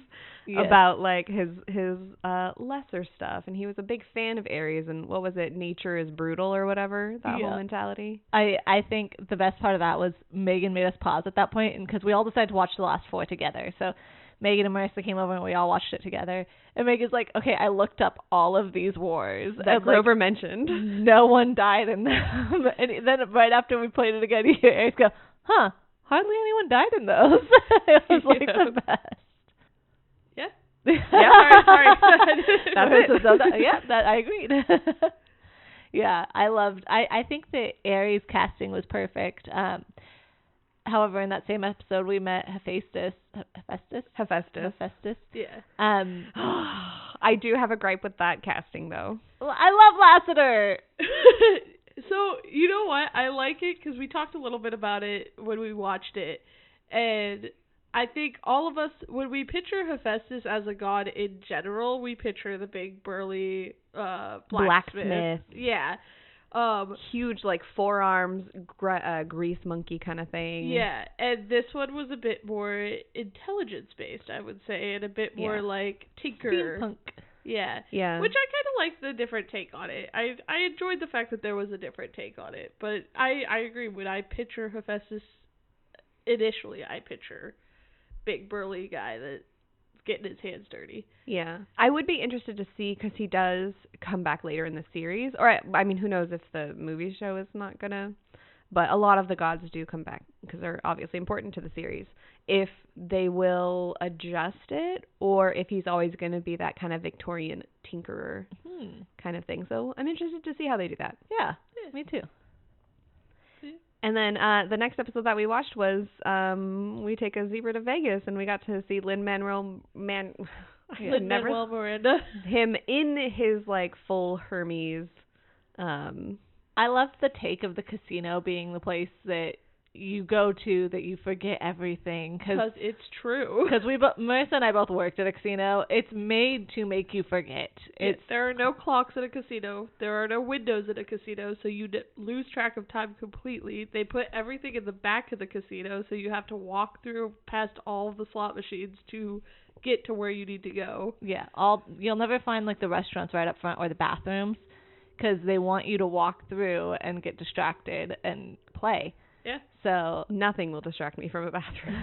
about like his lesser stuff, and he was a big fan of Ares. And what was it? Nature is brutal or whatever. That whole mentality. I think the best part of that was Megan made us pause at that point, and because we all decided to watch the last 4 together. So Megan and Marissa came over and we all watched it together. And Megan's like, okay, I looked up all of these wars that Grover mentioned. No one died in them. And then right after we played it again, you hear Ares go, huh, hardly anyone died in those. It was like the best. Yeah. Yeah, sorry. I agreed. Yeah, I think that Ares' casting was perfect. However, in that same episode, we met Hephaestus. Yeah. I do have a gripe with that casting, though. Well, I love Lassiter. So, you know what? I like it because we talked a little bit about it when we watched it. And I think all of us, when we picture Hephaestus as a god in general, we picture the big, burly blacksmith. Yeah. Huge, like, forearms, grease monkey kind of thing. Yeah, and this one was a bit more intelligence-based, I would say, and a bit more like Tinker. Steampunk. Yeah. Yeah. Which I kind of liked the different take on it. I enjoyed the fact that there was a different take on it. But I agree, when I picture Hephaestus, initially I picture big, burly guy that's getting his hands dirty. Yeah. I would be interested to see, because he does come back later in the series. Or, I mean, who knows if the movie show is not going to. But a lot of the gods do come back, because they're obviously important to the series. If they will adjust it, or if he's always going to be that kind of Victorian tinkerer kind of thing. So I'm interested to see how they do that. Yeah, me too. And then the next episode that we watched was we take a zebra to Vegas, and we got to see Lin-Manuel Miranda. Him in his like full Hermes. I loved the take of the casino being the place that you go to that you forget everything. Because it's true. Because Marissa and I both worked at a casino. It's made to make you forget. There are no clocks at a casino. There are no windows at a casino, so you lose track of time completely. They put everything in the back of the casino, so you have to walk through past all of the slot machines to get to where you need to go. Yeah, you'll never find like the restaurants right up front or the bathrooms, because they want you to walk through and get distracted and play. Yeah. So nothing will distract me from a bathroom.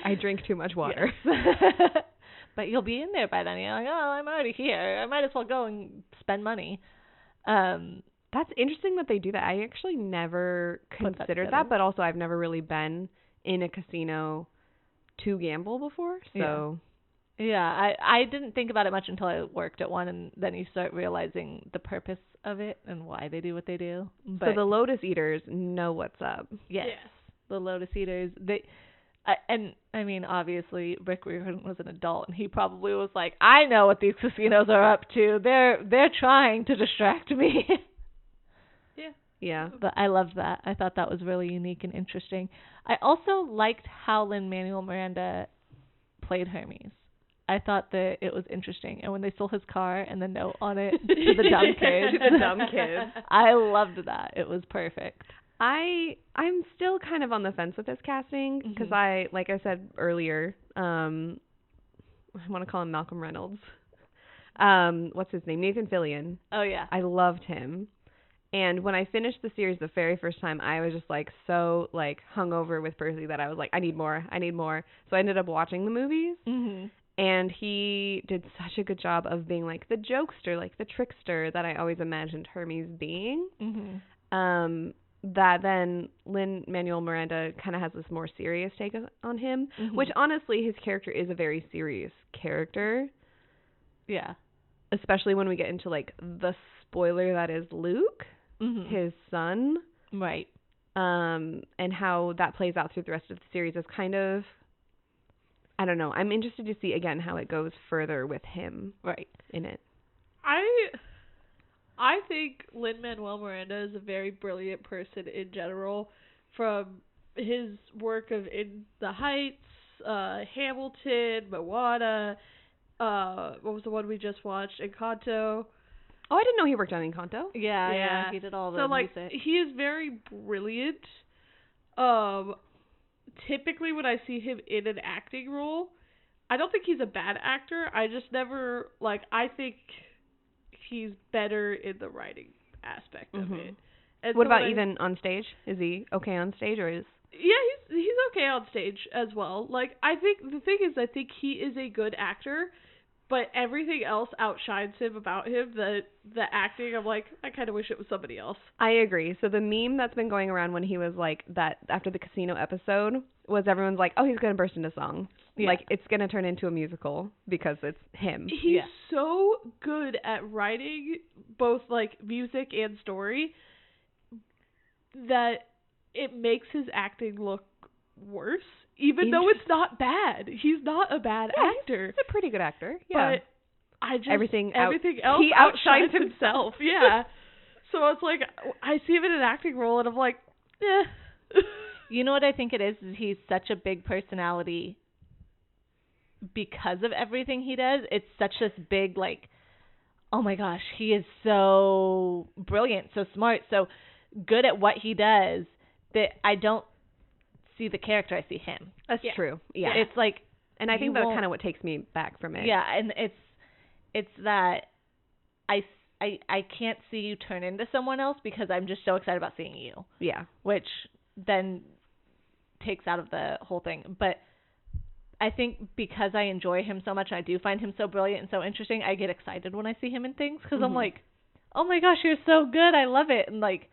I drink too much water. Yes. But you'll be in there by then. You're like, oh, I'm already here. I might as well go and spend money. That's interesting that they do that. I actually never considered that, but also I've never really been in a casino to gamble before. So yeah, I didn't think about it much until I worked at one, and then you start realizing the purpose of it and why they do what they do. But so the Lotus Eaters know what's up. Yes. The Lotus Eaters, I mean, obviously, Rick Riordan was an adult, and he probably was like, I know what these casinos are up to. They're trying to distract me. Yeah. But I loved that. I thought that was really unique and interesting. I also liked how Lin-Manuel Miranda played Hermes. I thought that it was interesting. And when they stole his car and the note on it to the dumb kids. The dumb kids. I loved that. It was perfect. I'm still kind of on the fence with this casting because like I said earlier, I want to call him Malcolm Reynolds. What's his name? Nathan Fillion. Oh, yeah. I loved him. And when I finished the series the very first time, I was just like so like hungover with Percy that I was like, I need more. So I ended up watching the movies. Mm-hmm. And he did such a good job of being like the jokester, like the trickster that I always imagined Hermes being. Mm-hmm. That then Lin-Manuel Miranda kind of has this more serious take on him, which honestly his character is a very serious character. Yeah. Especially when we get into like the spoiler that is Luke, his son. Right. And how that plays out through the rest of the series is kind of, I don't know. I'm interested to see again how it goes further with him in it. I think Lin-Manuel Miranda is a very brilliant person in general, from his work of In the Heights, Hamilton, Moana, what was the one we just watched, Encanto. Oh, I didn't know he worked on Encanto. Yeah, he did all the music. So, like, he is very brilliant. Typically when I see him in an acting role, I don't think he's a bad actor. I just never, like, I think he's better in the writing aspect of it. And what about even on stage? Is he okay on stage or is... Yeah, he's okay on stage as well. Like, I think the thing is, I think he is a good actor, but everything else outshines him about him. The acting, I'm like, I kind of wish it was somebody else. I agree. So the meme that's been going around when he was like that after the casino episode was everyone's like, oh, he's going to burst into song. Yeah. Like, it's going to turn into a musical because it's him. He's so good at writing both, like, music and story that it makes his acting look worse, even though it's not bad. He's not a bad actor. He's a pretty good actor. Yeah. But I just, everything else, he outshines himself. Yeah. So it's like, I see him in an acting role and I'm like, eh. You know what I think it is he's such a big personality because of everything he does. It's such this big, like, oh my gosh, he is so brilliant, so smart, so good at what he does that I don't see the character, I see him. That's true. Yeah. It's like, and I think that's kind of what takes me back from it. Yeah, and it's that I can't see you turn into someone else because I'm just so excited about seeing you. Yeah. Which then takes out of the whole thing. But I think because I enjoy him so much and I do find him so brilliant and so interesting, I get excited when I see him in things because I'm like, oh my gosh, you're so good. I love it. And like,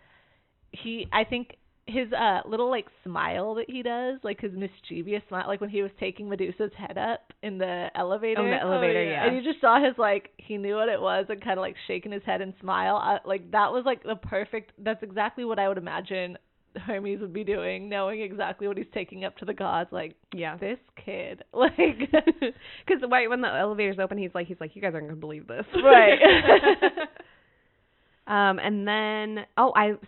I think his little like smile that he does, like his mischievous smile, like when he was taking Medusa's head up in the elevator. Oh, the elevator, yeah. And you just saw his like, he knew what it was and kind of like shaking his head and smile. Like that was like the perfect, that's exactly what I would imagine Hermes would be doing, knowing exactly what he's taking up to the gods. Like, yeah, this kid, like, because when the elevator's open, he's like, you guys aren't gonna believe this, right? And then,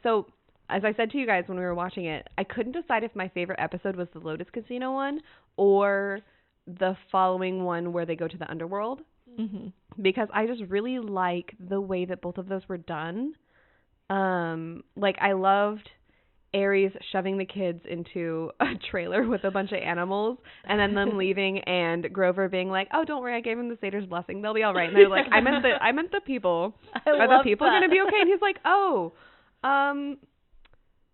so as I said to you guys when we were watching it, I couldn't decide if my favorite episode was the Lotus Casino one or the following one where they go to the underworld, because I just really like the way that both of those were done. Like I loved Ares shoving the kids into a trailer with a bunch of animals and then them leaving and Grover being like, oh, don't worry, I gave him the satyr's blessing, they'll be all right. And they're like, I meant the people. Are the people going to be okay? And he's like, oh,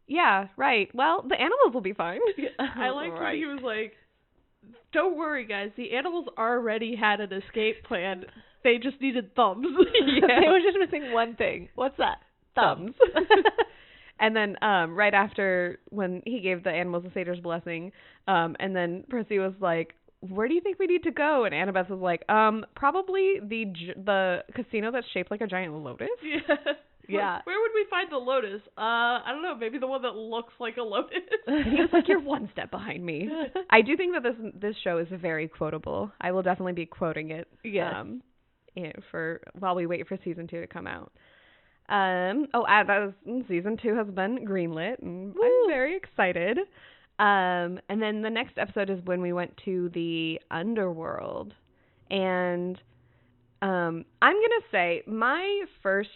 yeah, right. Well, the animals will be fine. I liked when he was like, don't worry, guys, the animals already had an escape plan. They just needed thumbs. They were just missing one thing. What's that? Thumbs. And then right after when he gave the animals the satyr's blessing, and then Percy was like, where do you think we need to go? And Annabeth was like, probably the casino that's shaped like a giant lotus. Yeah. Yeah. Where would we find the lotus? I don't know. Maybe the one that looks like a lotus. And he was like, you're one step behind me. I do think that this show is very quotable. I will definitely be quoting it. Yes. While we wait for season 2 to come out. That was season 2 has been greenlit, and I'm very excited. And then the next episode is when we went to the underworld, And I'm gonna say my first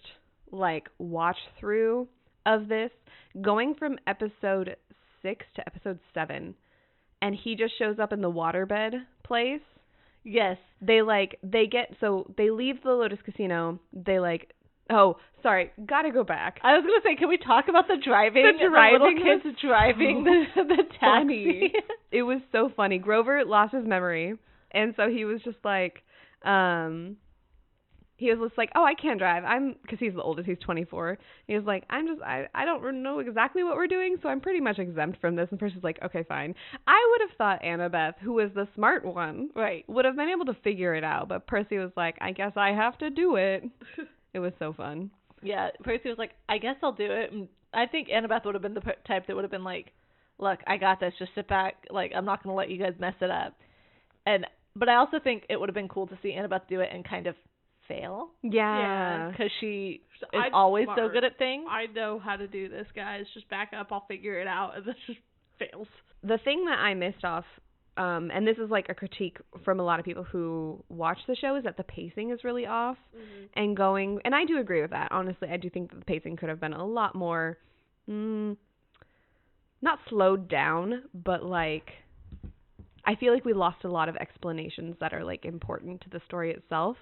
like watch through of this, going from episode 6 to episode 7, and he just shows up in the waterbed place. Yes. They leave the Lotus Casino. Sorry, gotta go back. I was gonna say, can we talk about the driving? The driving little kids driving the taxi. Funny. It was so funny. Grover lost his memory, and so he was just like, he was just like, oh, I can't drive. Because he's the oldest. He's 24. He was like, I don't know exactly what we're doing, so I'm pretty much exempt from this. And Percy's like, okay, fine. I would have thought Annabeth, who was the smart one, right, would have been able to figure it out. But Percy was like, I guess I have to do it. It was so fun. Yeah, Percy was like, I guess I'll do it. And I think Annabeth would have been the type that would have been like, look, I got this. Just sit back. Like, I'm not going to let you guys mess it up. But I also think it would have been cool to see Annabeth do it and kind of fail. Yeah. Because she is always so good at things. I know how to do this, guys. Just back up. I'll figure it out. And then just fails. The thing that I missed off, and this is like a critique from a lot of people who watch the show, is that the pacing is really off. Mm-hmm. And I do agree with that. Honestly, I do think that the pacing could have been a lot more, not slowed down, but like, I feel like we lost a lot of explanations that are like important to the story itself.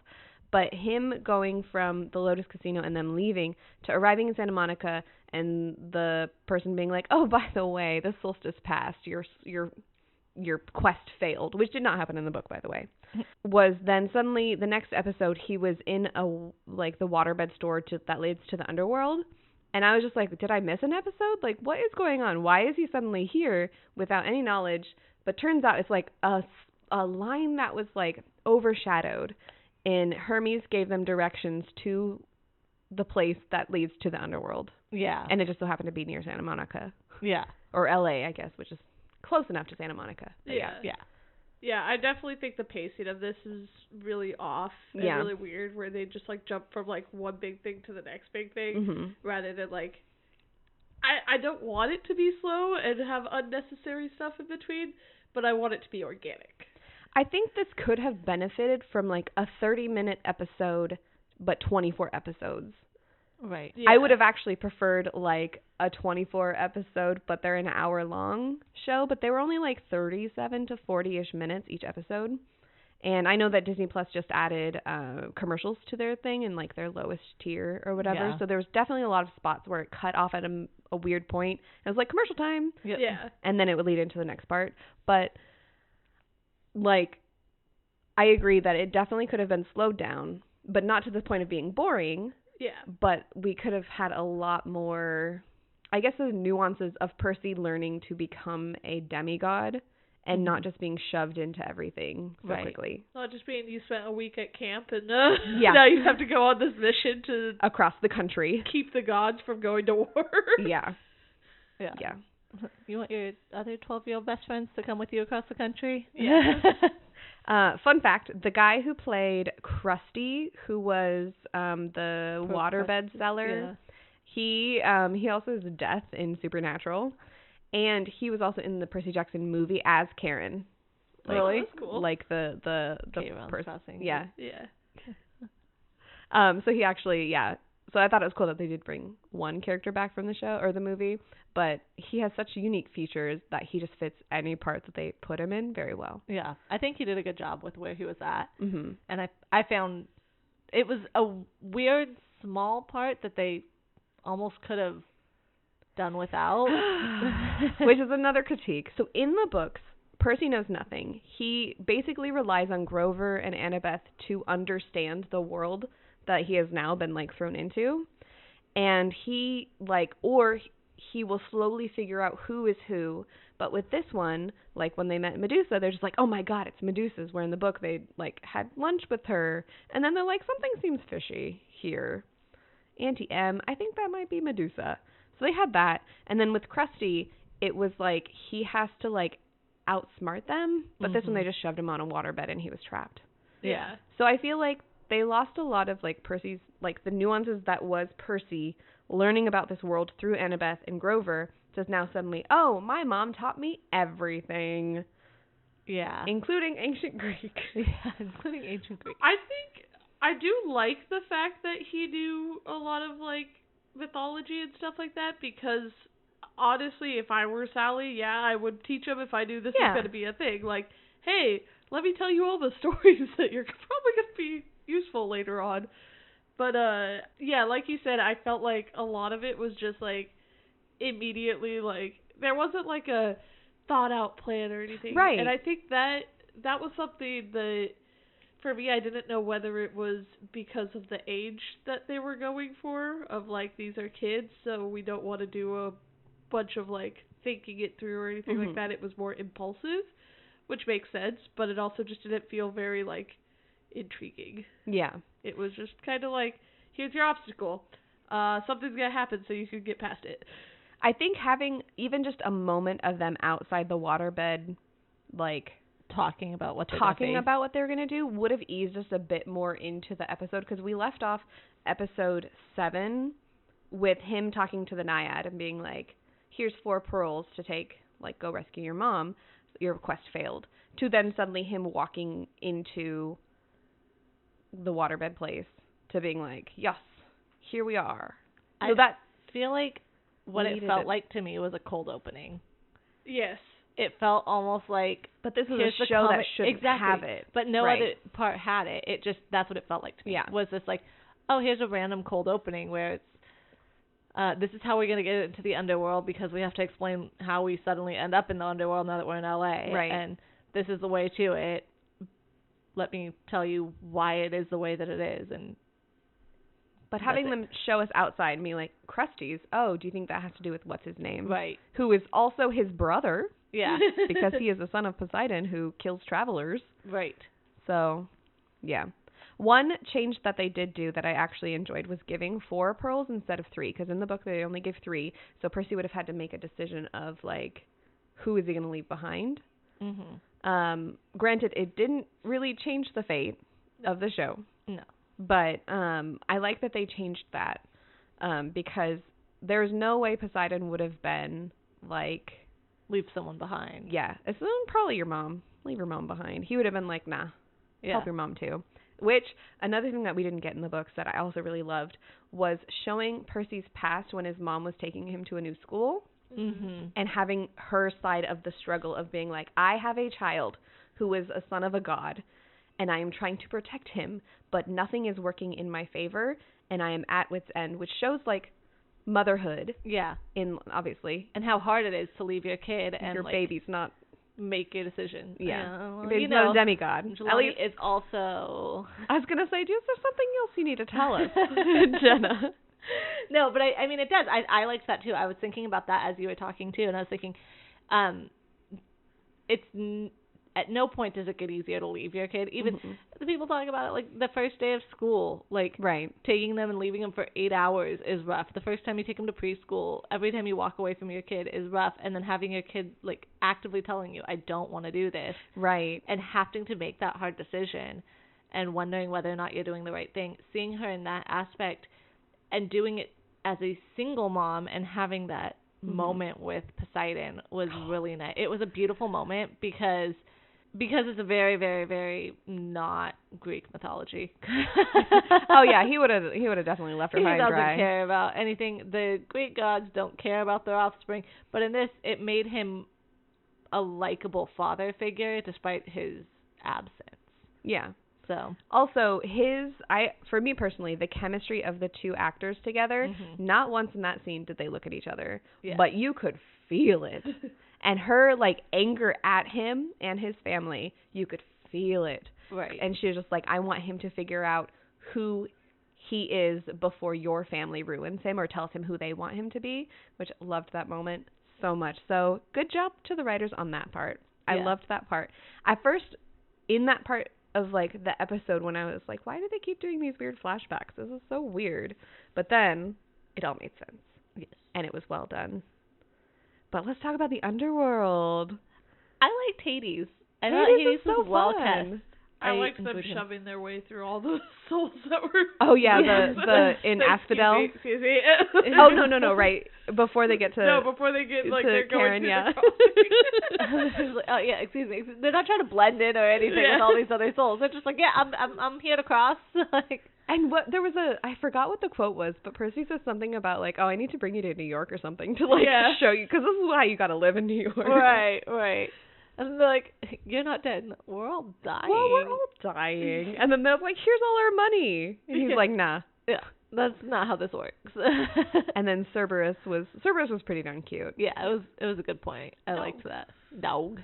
But him going from the Lotus Casino and them leaving to arriving in Santa Monica and the person being like, oh, by the way, the solstice passed, your quest failed, which did not happen in the book, by the way, was then suddenly the next episode he was in the waterbed store that leads to the underworld. And I was just like, did I miss an episode? Like, what is going on? Why is he suddenly here without any knowledge? But turns out it's like a line that was like overshadowed. And Hermes gave them directions to the place that leads to the underworld. Yeah. And it just so happened to be near Santa Monica. Yeah. Or LA, I guess, which is close enough to Santa Monica. Yeah, I definitely think the pacing of this is really off and really weird, where they just like jump from like one big thing to the next big thing, rather than like, I don't want it to be slow and have unnecessary stuff in between, but I want it to be organic. I think this could have benefited from like a 30-minute episode, but 24 episodes. Right. Yeah. I would have actually preferred like a 24 episode, but they're an hour long show, but they were only like 37 to 40-ish minutes each episode. And I know that Disney Plus just added commercials to their thing in like their lowest tier or whatever. Yeah. So there was definitely a lot of spots where it cut off at a weird point. It was like commercial time. Yep. Yeah. And then it would lead into the next part. But like, I agree that it definitely could have been slowed down, but not to the point of being boring. Yeah. But we could have had a lot more, I guess, the nuances of Percy learning to become a demigod and not just being shoved into everything so quickly. Not just being, you spent a week at camp and now you have to go on this mission to across the country, keep the gods from going to war. Yeah. You want your other 12-year-old best friends to come with you across the country? Yeah. Fun fact, the guy who played Krusty, who was the waterbed seller, he also is Death in Supernatural, and he was also in the Percy Jackson movie as Karen. Like, really? That's cool. Like the person. Yeah. Yeah. So he actually, So I thought it was cool that they did bring one character back from the show or the movie, but he has such unique features that he just fits any part that they put him in very well. Yeah, I think he did a good job with where he was at. Mm-hmm. And I found it was a weird small part that they almost could have done without. Which is another critique. So in the books, Percy knows nothing. He basically relies on Grover and Annabeth to understand the world that he has now been like thrown into, and he will slowly figure out who is who. But with this one, like when they met Medusa, they're just like, oh my god, it's Medusa's, where in the book they like had lunch with her, and then they're like, something seems fishy here. Auntie M, I think that might be Medusa. So they had that, and then with Krusty, it was like he has to like outsmart them, but this one they just shoved him on a waterbed and he was trapped. Yeah. So I feel like they lost a lot of like Percy's, like the nuances that was Percy learning about this world through Annabeth and Grover, to now suddenly, oh, my mom taught me everything. Yeah. including ancient Greek. Yeah, including ancient Greek. I think I do like the fact that he knew a lot of, like, mythology and stuff like that, because honestly, if I were Sally, yeah, I would teach him if I knew this was going to be a thing. Like, hey, let me tell you all the stories that you're probably going to be useful later on. But, yeah, like you said, I felt like a lot of it was just, like, immediately, like, there wasn't, like, a thought-out plan or anything. Right. And I think that was something that, for me, I didn't know whether it was because of the age that they were going for, of, like, these are kids, so we don't want to do a bunch of, like, thinking it through or anything like that. It was more impulsive, which makes sense, but it also just didn't feel very, like, intriguing. Yeah. It was just kind of like, here's your obstacle. Something's going to happen so you can get past it. I think having even just a moment of them outside the waterbed, like, talking about what they're going to do would have eased us a bit more into the episode, because we left off episode 7 with him talking to the Naiad and being like, here's 4 pearls to take, like, go rescue your mom. Your quest failed. To then suddenly him walking into the waterbed place to being like, yes, here we are. So I feel like what it felt like to me was a cold opening. Yes. It felt almost like, but this is a show that shouldn't have it. But no other part had it. It just, that's what it felt like to me. Yeah. Was this like, oh, here's a random cold opening where it's, this is how we're going to get into the underworld, because we have to explain how we suddenly end up in the underworld now that we're in LA. Right. And this is the way to it. Let me tell you why it is the way that it is. But having them show us outside, me like, Krusty's, oh, do you think that has to do with what's his name? Right. Who is also his brother. Yeah. Because he is the son of Poseidon who kills travelers. Right. So, yeah. One change that they did do that I actually enjoyed was giving 4 pearls instead of 3, because in the book they only give 3, so Percy would have had to make a decision of, like, who is he going to leave behind. Mm-hmm. Granted, it didn't really change the fate of the show. No. But I like that they changed that, because there's no way Poseidon would have been, like... leave someone behind. Yeah. It's probably your mom. Leave your mom behind. He would have been like, nah, help your mom too. Which, another thing that we didn't get in the books that I also really loved was showing Percy's past when his mom was taking him to a new school. Mm-hmm. And having her side of the struggle of being like, I have a child who is a son of a god, and I am trying to protect him, but nothing is working in my favor, and I am at wit's end, which shows, like, motherhood. Yeah. Obviously. And how hard it is to leave your kid and, your like, baby's not... make a decision. Yeah. Well, your baby's not a demigod. At least is also... I was going to say, is there something else you need to tell us, Jenna? No, but I mean, it does. I liked that too. I was thinking about that as you were talking too, and I was thinking, at no point does it get easier to leave your kid. Even the people talking about it, like the first day of school, like taking them and leaving them for 8 hours is rough. The first time you take them to preschool, every time you walk away from your kid is rough. And then having your kid like actively telling you, I don't want to do this. Right. And having to make that hard decision and wondering whether or not you're doing the right thing. Seeing her in that aspect and doing it as a single mom and having that moment with Poseidon was really nice. It was a beautiful moment because it's a very, very, very not Greek mythology. Oh yeah, he would have definitely left her high and dry. He doesn't care about anything. The Greek gods don't care about their offspring, but in this, it made him a likable father figure despite his absence. Yeah. So also for me personally, the chemistry of the two actors together, not once in that scene did they look at each other, but you could feel it. And her, like, anger at him and his family, you could feel it. Right. And she was just like, I want him to figure out who he is before your family ruins him or tells him who they want him to be, which loved that moment so much. So good job to the writers on that part. I loved that part. At first, in that part of, like, the episode when I was like, why do they keep doing these weird flashbacks? This is so weird. But then it all made sense. Yes. And it was well done. But let's talk about the underworld. I liked Hades. I thought Hades was so well fun. cast. I liked them enjoyed him. shoving their way through all the souls that were. Oh yeah, the in Asphodel. Excuse me. Oh no, right before they get to before they get like to they're Karen, going through yeah. the crossing. Oh yeah, excuse me. They're not trying to blend in or anything with all these other souls. They're just like, yeah, I'm here to cross. Like. And I forgot what the quote was, but Percy says something about like, oh, I need to bring you to New York or something to like show you, because this is why you got to live in New York. Right. And they're like, you're not dead. We're all dying. Well, we're all dying. And then they're like, here's all our money. And he's like, nah. Yeah, that's not how this works. And then Cerberus was pretty darn cute. Yeah, it was a good point. I liked that. Dog.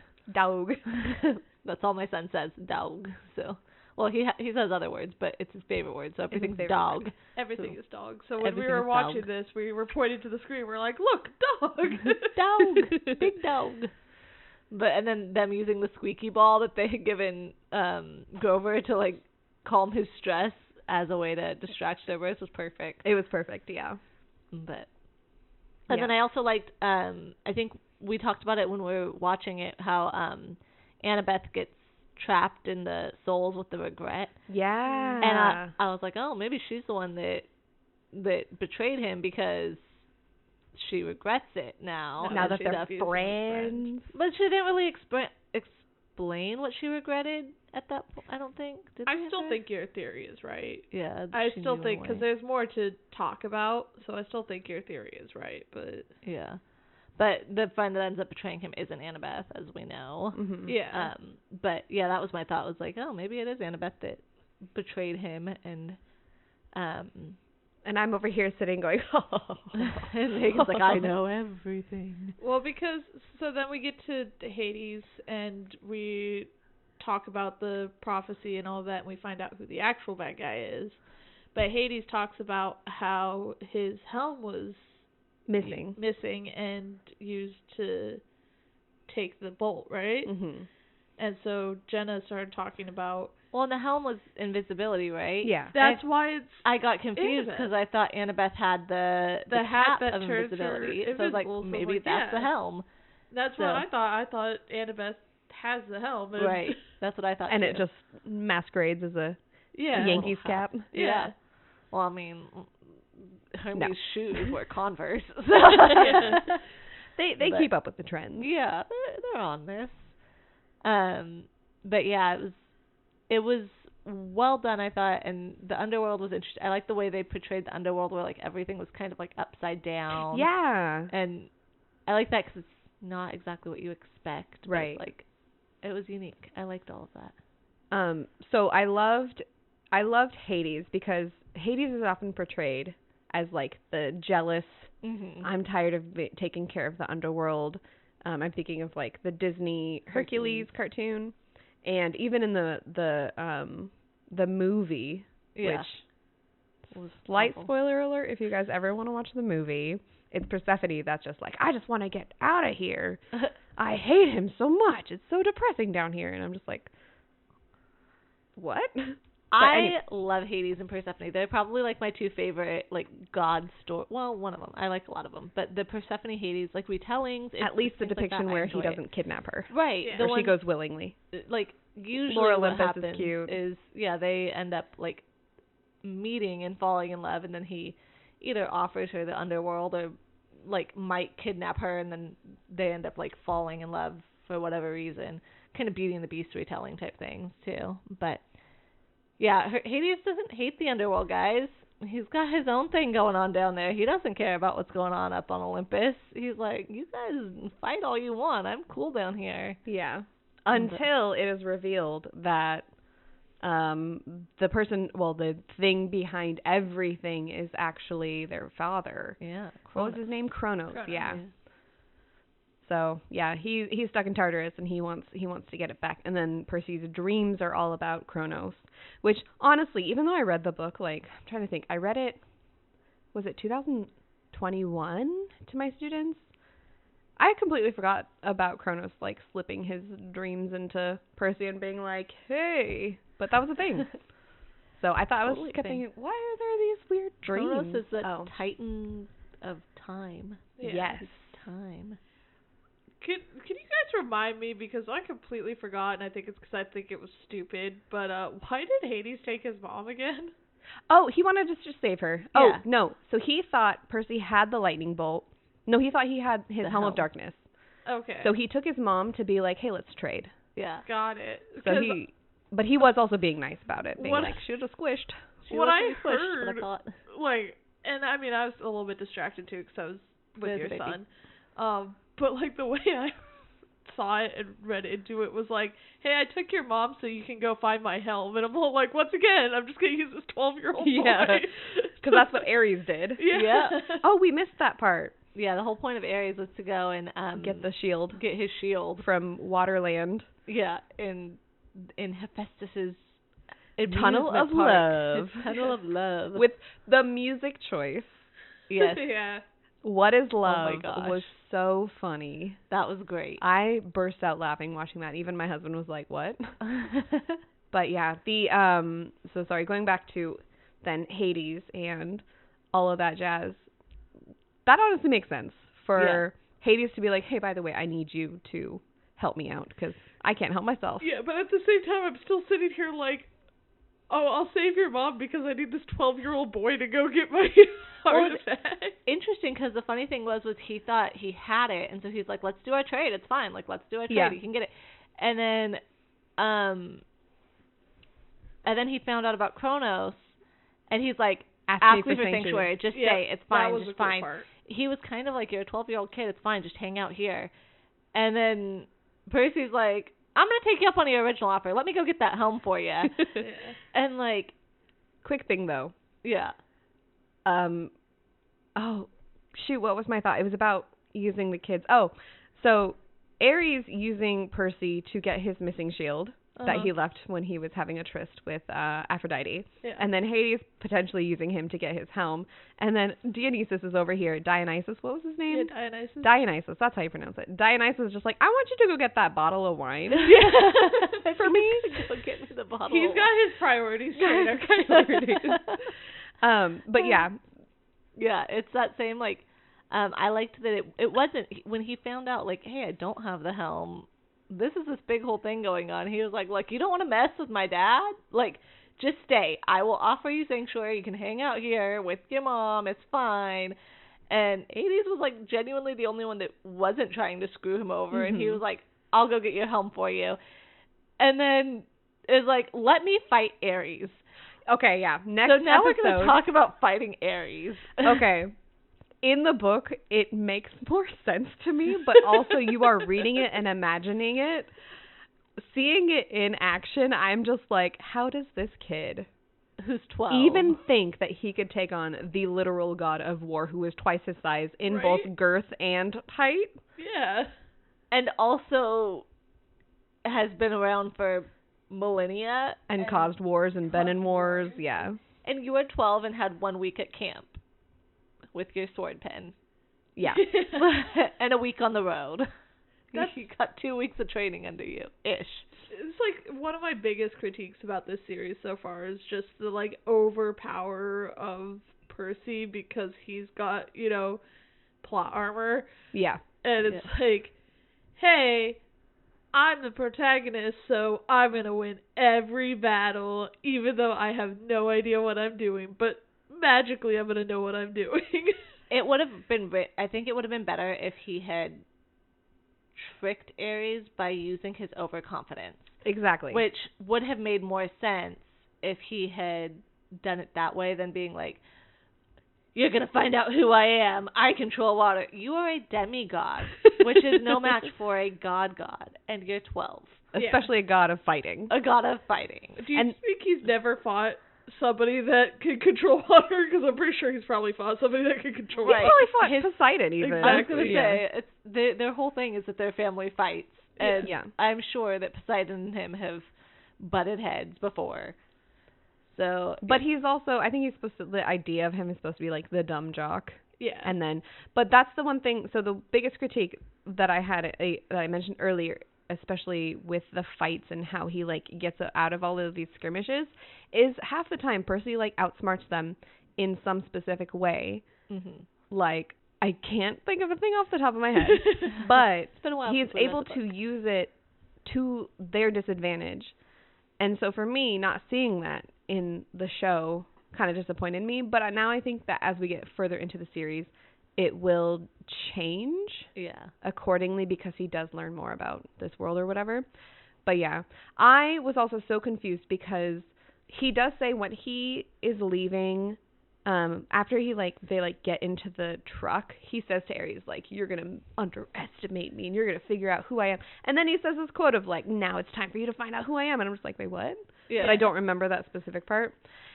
That's all my son says, dog. So. Well, he says other words, but it's his favorite word, so everything's dog. Everything is dog. So when we were watching this, we were pointing to the screen. We're like, look, dog. Dog. Big dog. And then them using the squeaky ball that they had given Grover to, like, calm his stress as a way to distract Cerberus was perfect. It was perfect, yeah. And then I also liked, I think we talked about it when we were watching it, how Annabeth gets trapped in the souls with the regret. Yeah. And I was like, oh, maybe she's the one that betrayed him because she regrets it now. Now that they're friends. But she didn't really explain what she regretted at that point, I don't think. I still think your theory is right. Yeah. I still think, because there's more to talk about, so I still think your theory is right, but... Yeah. But the friend that ends up betraying him isn't Annabeth, as we know. Mm-hmm. Yeah. But yeah, that was my thought. Was like, oh, maybe it is Annabeth that betrayed him, and I'm over here sitting going, oh. And Megan's like, I know everything. Well, because so then we get to Hades and we talk about the prophecy and all that, and we find out who the actual bad guy is. But Hades talks about how his helm was missing and used to take the bolt, right? Mm-hmm. And so Jenna started talking about... Well, and the helm was invisibility, right? Yeah. That's why it's... I got confused because I thought Annabeth had the hat cap that of turns invisibility. her so I was like, invisible, maybe like, that's the helm. That's what I thought. I thought Annabeth has the helm. And right. That's what I thought, and too. it just masquerades as a Yankees cap. Yeah. Well, I mean... Hermes' shoes were Converse. So. They keep up with the trends. Yeah, they're on this. But yeah, it was well done, I thought, and the underworld was interesting. I like the way they portrayed the underworld, where like everything was kind of like upside down. Yeah, and I like that because it's not exactly what you expect. Right. But, like, it was unique. I liked all of that. So I loved Hades, because Hades is often portrayed as like the jealous, I'm tired of taking care of the underworld. I'm thinking of like the Disney Hercules cartoon, and even in the movie, which was slight spoiler alert if you guys ever want to watch the movie. It's Persephone that's just like, I just want to get out of here. I hate him so much. It's so depressing down here. And I'm just like, what? I love Hades and Persephone. They're probably like my two favorite like god story. Well, one of them. I like a lot of them, but the Persephone Hades like retellings. At least the depiction like where he doesn't kidnap her, right? Yeah. Or she goes willingly. Like usually Laura what Olympus happens is cute. They end up like meeting and falling in love, and then he either offers her the underworld or like might kidnap her, and then they end up like falling in love for whatever reason. Kind of Beauty and the Beast retelling type things too, but. Yeah, Hades doesn't hate the underworld, guys. He's got his own thing going on down there. He doesn't care about what's going on up on Olympus. He's like, you guys fight all you want. I'm cool down here. Yeah. Until it is revealed that the thing behind everything is actually their father. Yeah. What was his name? Kronos. Yeah. So yeah, he's stuck in Tartarus, and he wants to get it back. And then Percy's dreams are all about Kronos, which honestly, even though I read the book, like I'm trying to think, I read it, was it 2021 to my students? I completely forgot about Kronos like slipping his dreams into Percy and being like, hey, but that was a thing. So I thought totally I kept thinking, why are there these weird dreams? Kronos is the Titan of time. Yeah. Yes. Time. Can you guys remind me, because I completely forgot, and I think it's because I think it was stupid, but why did Hades take his mom again? Oh, he wanted to just save her. Yeah. Oh, no. So he thought Percy had the lightning bolt. No, he thought he had his helm of darkness. Okay. So he took his mom to be like, hey, let's trade. Yeah. Got it. So but he was also being nice about it, being like, she was just squished. What I heard, what I thought. like, and I mean, I was a little bit distracted too because I was with your son. But like the way I saw it and read into it was like, hey, I took your mom so you can go find my helm. And I'm all like, once again, I'm just going to use this 12-year-old boy. Yeah, because that's what Ares did. Yeah. Oh, we missed that part. Yeah, the whole point of Ares was to go and get the shield. Get his shield. From Waterland. Yeah, in Hephaestus's Tunnel of Love. His Tunnel of Love. With the music choice. Yes. Yeah. What is Love? Oh my gosh. Was so funny. That was great. I burst out laughing watching that. Even my husband was like, what? But yeah, so sorry, going back to then Hades and all of that jazz. That honestly makes sense for Hades to be like, hey, by the way, I need you to help me out because I can't help myself. Yeah, but at the same time, I'm still sitting here like, oh, I'll save your mom because I need this 12-year-old boy to go get my artifact. Interesting, because the funny thing was he thought he had it, and so he's like, let's do our trade. It's fine. Like, let's do our trade. Yeah. You can get it. And then he found out about Kronos, and he's like, ask me for sanctuary. Just stay. It's fine. Just fine. Part. He was kind of like, you're a 12-year-old kid. It's fine. Just hang out here. And then Percy's like, I'm going to take you up on your original offer. Let me go get that helm for you. Yeah. And, like... Quick thing, though. Yeah. Oh, shoot, what was my thought? It was about using the kids. Oh, so Ares using Percy to get his missing shield that he left when he was having a tryst with Aphrodite. Yeah. And then Hades potentially using him to get his helm. And then Dionysus is over here. Dionysus, what was his name? Yeah, Dionysus. Dionysus, that's how you pronounce it. Dionysus is just like, I want you to go get that bottle of wine. For me. Go get me the bottle. He's got his priorities straight. But yeah. Yeah, it's that same, like, I liked that it wasn't, when he found out, like, hey, I don't have the helm, this is this big whole thing going on. He was like, look, you don't want to mess with my dad? Like, just stay. I will offer you sanctuary. You can hang out here with your mom. It's fine. And Hades was, like, genuinely the only one that wasn't trying to screw him over. Mm-hmm. And he was like, I'll go get your helm for you. And then it was like, let me fight Ares. Okay, yeah. Next so now episode, we're going to talk about fighting Ares. Okay. In the book, it makes more sense to me, but also you are reading it and imagining it. Seeing it in action, I'm just like, how does this kid, who's 12, even think that he could take on the literal god of war who is twice his size in both girth and height? Yeah. And also has been around for millennia. And caused wars and been in wars, yeah. And you were 12 and had 1 week at camp. With your sword pen. Yeah. And a week on the road. You got 2 weeks of training under you. Ish. It's like one of my biggest critiques about this series so far is just the like overpower of Percy because he's got, you know, plot armor. Yeah. And it's like, hey, I'm the protagonist, so I'm going to win every battle, even though I have no idea what I'm doing. But magically, I'm going to know what I'm doing. It would have been, I think it would have been better if he had tricked Ares by using his overconfidence. Exactly. Which would have made more sense if he had done it that way than being like, you're going to find out who I am. I control water. You are a demigod, which is no match for a god, and you're 12. Especially a god of fighting. A god of fighting. Do you think he's never fought somebody that can control water? Because I'm pretty sure he's probably fought somebody that can control water. He probably fought Poseidon even. Exactly. I was going to say, it's, their whole thing is that their family fights. And I'm sure that Poseidon and him have butted heads before. So, but he's also, I think he's supposed to, the idea of him is supposed to be like the dumb jock. Yeah. And then, but that's the one thing, so the biggest critique that I had, that I mentioned earlier, especially with the fights and how he like gets out of all of these skirmishes, is half the time Percy like outsmarts them in some specific way. Mm-hmm. Like I can't think of a thing off the top of my head. But It's been a while he's since we read able the to book. use it to their disadvantage. And so for me, not seeing that in the show kind of disappointed me. But now I think that as we get further into the series, it will change accordingly because he does learn more about this world or whatever. But yeah, I was also so confused because he does say when he is leaving, after they get into the truck, he says to Aries, like, you're going to underestimate me and you're going to figure out who I am. And then he says this quote of like, now it's time for you to find out who I am. And I'm just like, wait, what? Yeah. But I don't remember that specific part.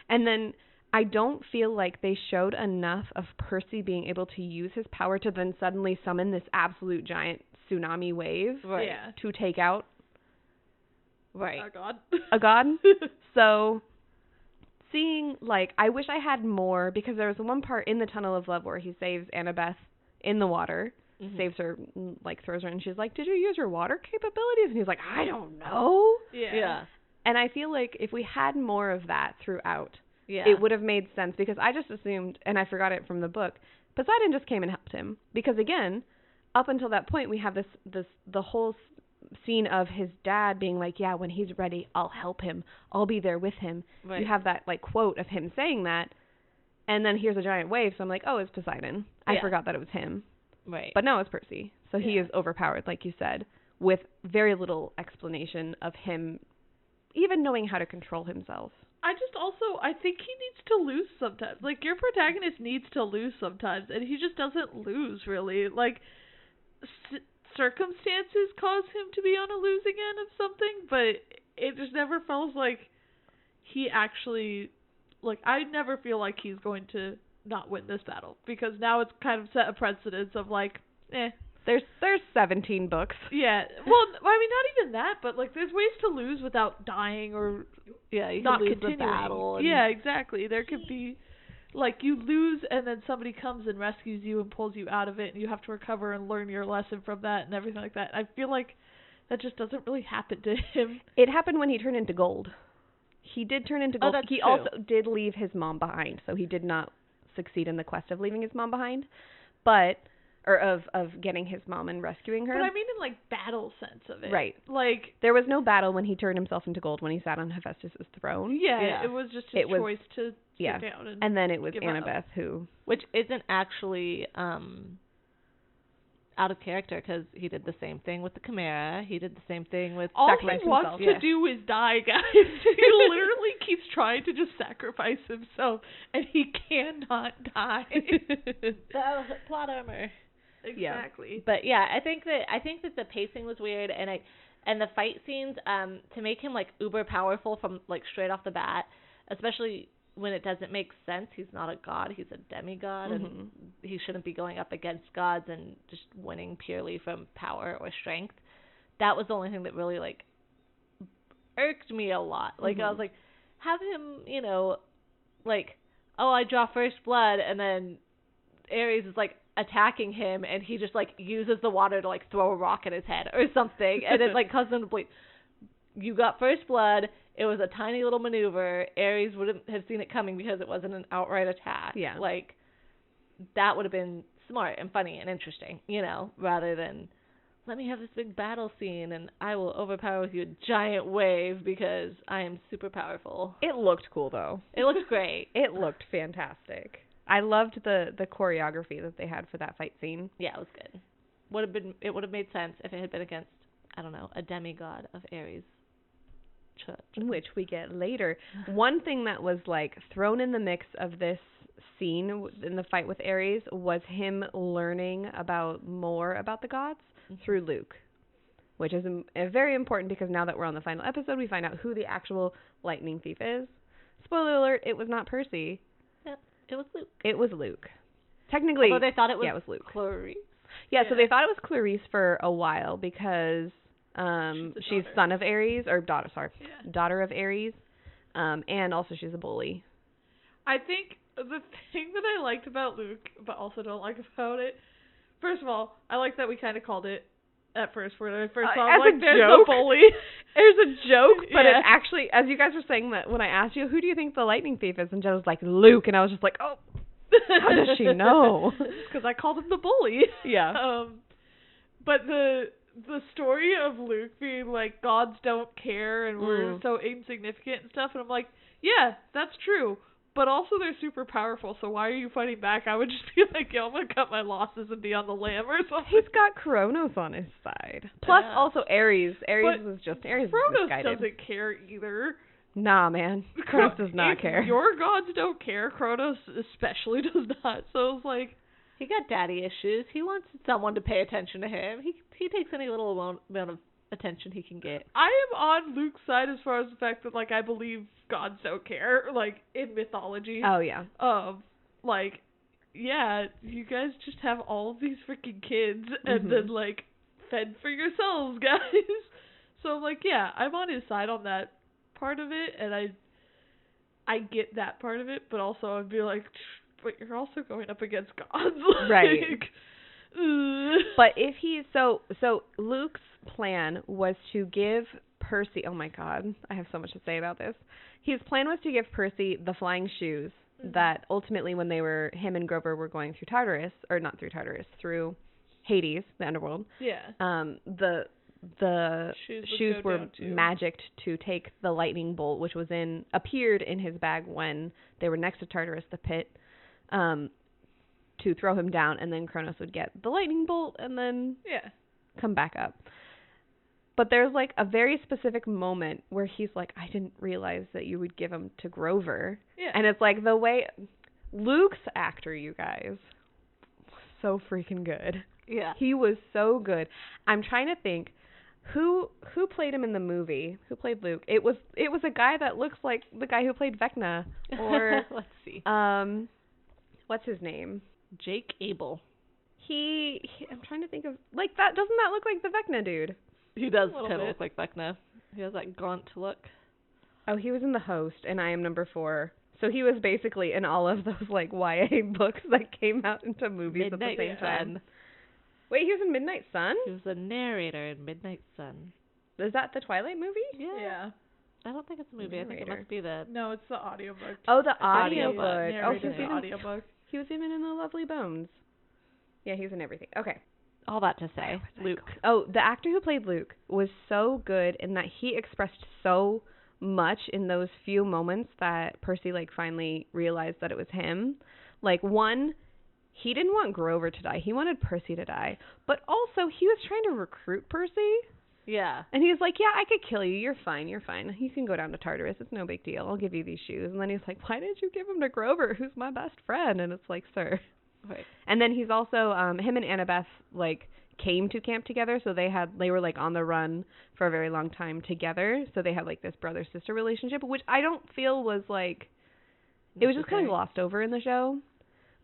And then I don't feel like they showed enough of Percy being able to use his power to then suddenly summon this absolute giant tsunami wave to take out a god. A god. So seeing, like, I wish I had more, because there was one part in the Tunnel of Love where he saves Annabeth in the water, saves her, like, throws her, and she's like, did you use your water capabilities? And he's like, I don't know. Yeah. And I feel like if we had more of that throughout, it would have made sense, because I just assumed, and I forgot it from the book, Poseidon just came and helped him. Because again, up until that point, we have the whole scene of his dad being like, yeah, when he's ready, I'll help him. I'll be there with him. Right. You have that, like, quote of him saying that, and then here's a giant wave, so I'm like, oh, it's Poseidon. I forgot that it was him. Right. But no, it's Percy. So he is overpowered, like you said, with very little explanation of him even knowing how to control himself. I think he needs to lose sometimes. Like, your protagonist needs to lose sometimes, and he just doesn't lose, really. Like, circumstances cause him to be on a losing end of something, but it just never feels like he actually, like, I never feel like he's going to not win this battle, because now it's kind of set a precedence of, like, There's 17 books. Yeah. Well, I mean, not even that, but, like, there's ways to lose without dying or you not lose continuing. the battle. And yeah, exactly. There could be, like, you lose and then somebody comes and rescues you and pulls you out of it, and you have to recover and learn your lesson from that and everything like that. I feel like that just doesn't really happen to him. It happened when he turned into gold. He did turn into gold. Oh, that's he true. also did leave his mom behind, so he did not succeed in the quest of leaving his mom behind. But... or of getting his mom and rescuing her. But I mean in, like, battle sense of it. Right. Like... there was no battle when he turned himself into gold when he sat on Hephaestus' throne. Yeah, it was just his choice to sit down and then it was Annabeth who... which isn't actually out of character, because he did the same thing with the Chimera. He did the same thing with all sacrificing he wants himself. to do is die, guys. He literally keeps trying to just sacrifice himself, and he cannot die. The plot armor. Exactly. Yeah. But yeah, I think that the pacing was weird, and the fight scenes, to make him, like, uber powerful from, like, straight off the bat, especially when it doesn't make sense. He's not a god, he's a demigod, and he shouldn't be going up against gods and just winning purely from power or strength. That was the only thing that really, like, irked me a lot. Like, I was like, have him, you know, like, oh, I draw first blood, and then Ares is, like, attacking him, and he just, like, uses the water to, like, throw a rock at his head or something, and it, like, causes him to bleed. You got first blood. It was a tiny little maneuver. Ares wouldn't have seen it coming because it wasn't an outright attack. Yeah. Like, that would have been smart and funny and interesting, you know, rather than, let me have this big battle scene and I will overpower with you a giant wave because I am super powerful. It looked cool, though. It looked great. It looked fantastic. I loved the choreography that they had for that fight scene. Yeah, it was good. It would have made sense if it had been against, I don't know, a demigod of Ares. Church. Which we get later. One thing that was, like, thrown in the mix of this scene in the fight with Ares was him learning more about the gods through Luke, which is very important, because now that we're on the final episode, we find out who the actual lightning thief is. Spoiler alert, it was not Percy. Yep, it was Luke. It was Luke. Technically, although they thought it was, it was Luke. Clarice. Yeah, so they thought it was Clarice for a while, because she's son of Ares, or daughter of Ares, and also she's a bully. I think the thing that I liked about Luke, but also don't like about it, first of all, I like that we kind of called it at first, when I first saw it, like, there's a bully. There's a joke, but it actually, as you guys were saying that, when I asked you, who do you think the lightning thief is, and Jenna was like, Luke, and I was just like, oh. How does she know? Because I called him the bully. Yeah. But the story of Luke being like, gods don't care and we're so insignificant and stuff, and I'm like, yeah, that's true. But also they're super powerful, so why are you fighting back? I would just be like, yo, I'm going to cut my losses and be on the lam or something. He's got Kronos on his side. Plus also Ares. Ares But was misguided. Kronos doesn't care either. Nah, man. Kronos does not care. Your gods don't care. Kronos especially does not. So it's like, he got daddy issues. He wants someone to pay attention to him. He takes any little amount of attention he can get. I am on Luke's side as far as the fact that, like, I believe gods don't care, like, in mythology. Oh, yeah. Like, yeah, you guys just have all of these freaking kids and then, like, fend for yourselves, guys. So I'm like, yeah, I'm on his side on that part of it, and I get that part of it, but also I'd be like, but you're also going up against gods. Right. Ugh. But if he's so Luke's plan was to give Percy, oh my god, I have so much to say about this. His plan was to give Percy the flying shoes that ultimately when him and Grover were going through Tartarus, or not through Tartarus, through Hades, the underworld. Yeah. The shoes were magicked to take the lightning bolt, which appeared in his bag when they were next to Tartarus, the pit, to throw him down, and then Kronos would get the lightning bolt and then come back up. But there's like a very specific moment where he's like, I didn't realize that you would give him to Grover. Yeah. And it's like the way Luke's actor, you guys, was so freaking good. Yeah. He was so good. I'm trying to think who played him in the movie? Who played Luke? It was a guy that looks like the guy who played Vecna, or let's see. What's his name? Jake Abel. I'm trying to think of, like, that, doesn't that look like the Vecna dude? He does kind of look like Vecna. He has that gaunt look. Oh, he was in The Host, and I Am Number 4. So he was basically in all of those, like, YA books that came out into movies at the same time. Wait, he was in Midnight Sun? He was a narrator in Midnight Sun. Is that the Twilight movie? Yeah. I don't think it's a movie. Narrator. I think it must be the... No, it's the audiobook. Oh, the audiobook. Oh, he was even in The Lovely Bones. Yeah, he was in everything. Okay. All that to say, Luke. Oh, the actor who played Luke was so good in that he expressed so much in those few moments that Percy, like, finally realized that it was him. Like, one, he didn't want Grover to die. He wanted Percy to die. But also, he was trying to recruit Percy. Yeah. And he was like, yeah, I could kill you. You're fine. You can go down to Tartarus. It's no big deal. I'll give you these shoes. And then he's like, why did you give them to Grover, who's my best friend? And it's like, sir. Right. And then he's also, him and Annabeth, like, came to camp together. So they were, like, on the run for a very long time together. So they had, like, this brother-sister relationship, which I don't feel was, like, it was just kind of glossed over in the show.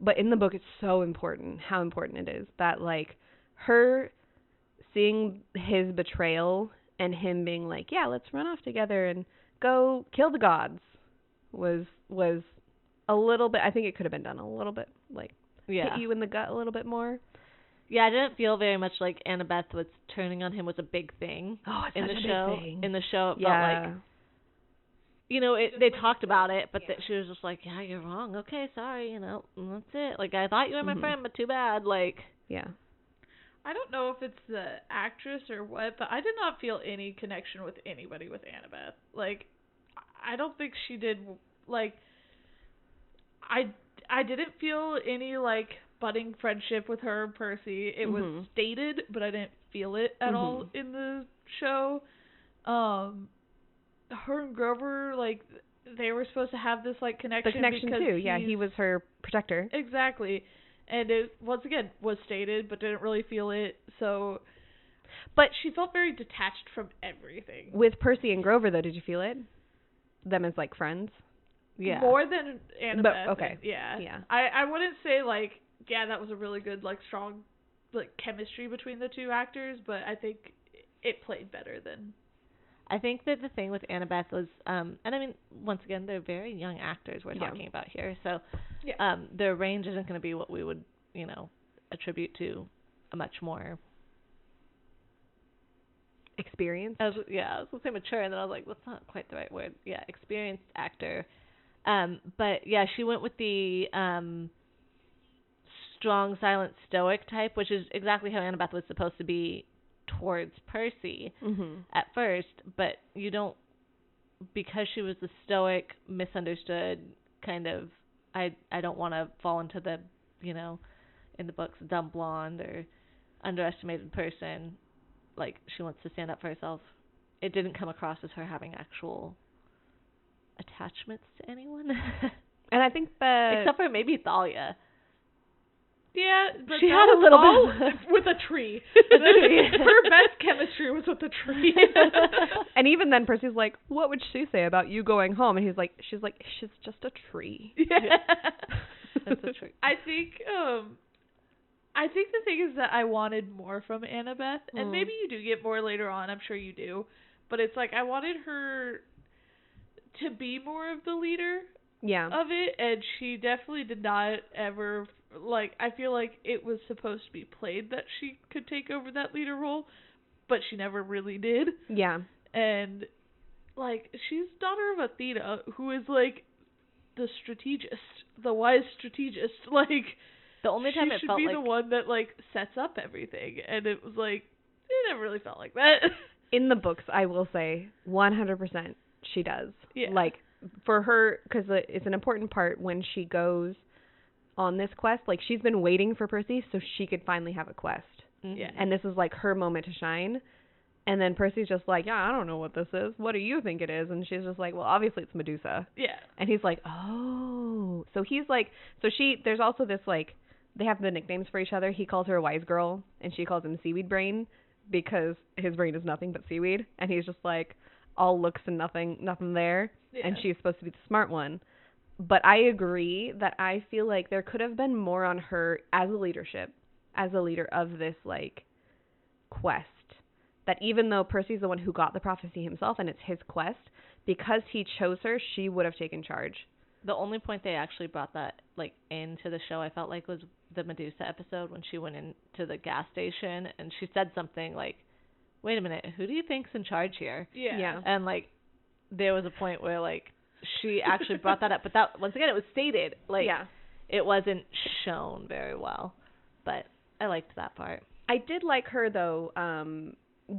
But in the book, it's so important, how important it is that, like, her seeing his betrayal and him being like, yeah, let's run off together and go kill the gods was a little bit, I think it could have been done a little bit, like, hit you in the gut a little bit more. Yeah, I didn't feel very much like Annabeth was turning on him was a big thing. Oh, it's in such the a show. big thing. In the show, it felt like, you know, they talked about it, but that she was just like, yeah, you're wrong. Okay, sorry, you know, that's it. Like, I thought you were my friend, but too bad. Like, yeah. I don't know if it's the actress or what, but I did not feel any connection with anybody with Annabeth. Like, I don't think she did, like, I didn't feel any, like, budding friendship with her and Percy. It was stated, but I didn't feel it at all in the show. Her and Grover, like, they were supposed to have this, like, connection. The connection, too. Yeah, he was her protector. Exactly. And it, once again, was stated, but didn't really feel it, so... But she felt very detached from everything. With Percy and Grover, though, did you feel it? Them as, like, friends? Yeah. More than Annabeth. But, okay. Yeah. I wouldn't say, like, yeah, that was a really good, like, strong, like, chemistry between the two actors, but I think it played better than... I think that the thing with Annabeth was, and I mean, once again, they're very young actors we're talking about here, so their range isn't going to be what we would, you know, attribute to a much more experienced. I was going to say mature, and then I was like, that's not quite the right word. Yeah, experienced actor. But yeah, she went with the strong, silent, stoic type, which is exactly how Annabeth was supposed to be towards Percy at first, but you don't, because she was the stoic, misunderstood kind of, I don't want to fall into the, you know, in the books, dumb blonde or underestimated person, like she wants to stand up for herself. It didn't come across as her having actual attachments to anyone. And I think that... Except for maybe Thalia. Yeah, but she had a little bit with a tree. Her best chemistry was with the tree. And even then, Percy's like, "What would she say about you going home?" And she's like, "She's just a tree." Yeah, that's a tree. I think the thing is that I wanted more from Annabeth, and maybe you do get more later on. I'm sure you do, but it's like I wanted her to be more of the leader. Yeah. Of it, and she definitely did not ever, like, I feel like it was supposed to be played that she could take over that leader role, but she never really did. Yeah. And, like, she's daughter of Athena, who is, like, the strategist, the wise strategist. Like, the only time she it should felt be like... the one that, like, sets up everything, and it was, like, it never really felt like that. In the books, I will say, 100% she does. Yeah. Like, for her, because it's an important part when she goes on this quest. Like, she's been waiting for Percy so she could finally have a quest. Yeah. And this is like her moment to shine. And then Percy's just like, "Yeah, I don't know what this is. What do you think it is?" And she's just like, "Well, obviously it's Medusa." Yeah. And he's like, "Oh." So he's like, there's also this, like, they have the nicknames for each other. He calls her a wise girl and she calls him Seaweed Brain because his brain is nothing but seaweed. And he's just like, all looks and nothing there. Yeah. And she's supposed to be the smart one. But I agree that I feel like there could have been more on her as a leader of this, like, quest. That even though Percy's the one who got the prophecy himself and it's his quest, because he chose her, she would have taken charge. The only point they actually brought that, like, into the show, I felt like, was the Medusa episode when she went into the gas station and she said something like, "Wait a minute, who do you think's in charge here?" Yeah. And, like, there was a point where, like, she actually brought that up. But that, once again, it was stated. Like, it wasn't shown very well. But I liked that part. I did like her, though,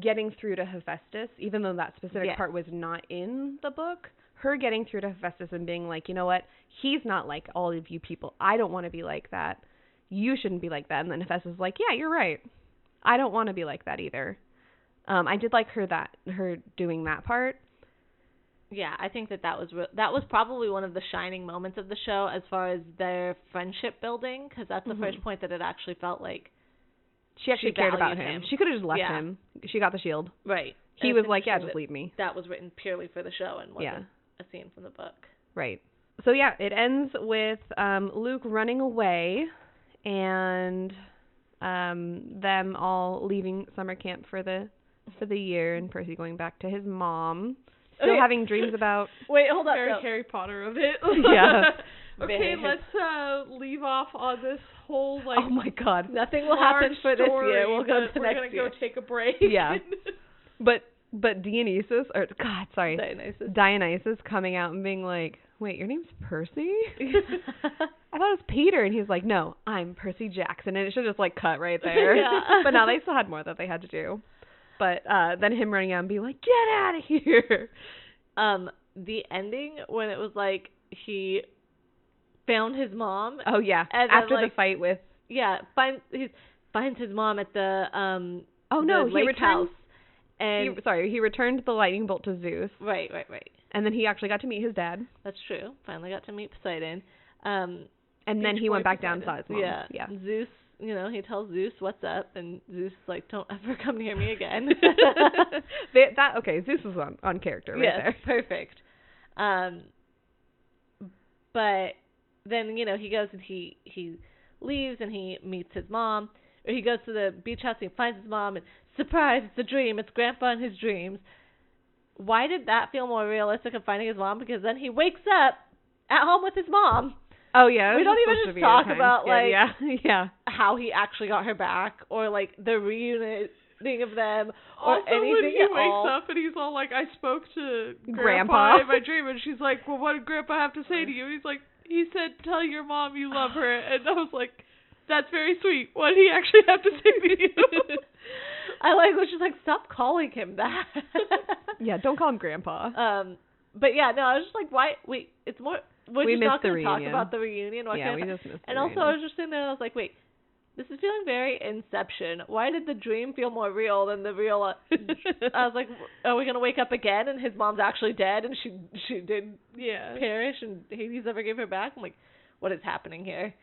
getting through to Hephaestus, even though that specific part was not in the book. Her getting through to Hephaestus and being like, "You know what? He's not like all of you people. I don't want to be like that. You shouldn't be like that." And then Hephaestus is like, "Yeah, you're right. I don't want to be like that either." I did like her doing that part. Yeah, I think that was probably one of the shining moments of the show as far as their friendship building, because that's the first point that it actually felt like she actually cared about him. She could have just left him. She got the shield. Right. He was like, "Yeah, just leave me." That was written purely for the show and wasn't a scene from the book. Right. So yeah, it ends with Luke running away and them all leaving summer camp for the year, and Percy going back to his mom, still having dreams about... Wait, hold up. Very Harry Potter of it. Yeah. Okay, let's leave off on this whole, like... Oh my God. Nothing will happen for this year. We'll go to next year. We're going to go take a break. Yeah. But Dionysus coming out and being like, "Wait, your name's Percy?" I thought it was Peter. And he's like, "No, I'm Percy Jackson." And it should just, like, cut right there. Yeah. But now they still had more that they had to do. But then him running out and being like, "Get out of here." The ending when it was like he found his mom. Oh yeah. And after then, the fight with. Yeah, he finds his mom at the he lake returned. House. And he returned the lightning bolt to Zeus. Right. And then he actually got to meet his dad. That's true. Finally got to meet Poseidon. And then he went back down and saw his mom. Yeah. Zeus, he tells Zeus what's up, and Zeus is like, "Don't ever come near me again." Zeus was on character right there. Yes, perfect. But then, he goes and he leaves and he meets his mom. Or he goes to the beach house and he finds his mom, and surprise, it's a dream. It's Grandpa in his dreams. Why did that feel more realistic of finding his mom? Because then he wakes up at home with his mom. Oh, yeah. We don't even just talk about, like, yeah, how he actually got her back, or, like, the reuniting of them, or also, anything when he at all. wakes up and he's all like, "I spoke to Grandpa in my dream," and she's like, "Well, what did Grandpa have to say to you?" He's like, "He said, tell your mom you love her," and I was like, That's very sweet. What did he actually have to say to you? I like was just like, stop calling him that. Yeah, don't call him Grandpa. But yeah, no, I was just like, why? Wait, it's more. We're We just missed not the going to talk reunion. about the reunion. What Yeah, kind we of, just missed the And also, reunion. I was just sitting there and I was like, wait, this is feeling very Inception. Why did the dream feel more real than the real? I was like, are we going to wake up again and his mom's actually dead and she did perish and Hades never gave her back? I'm like, what is happening here?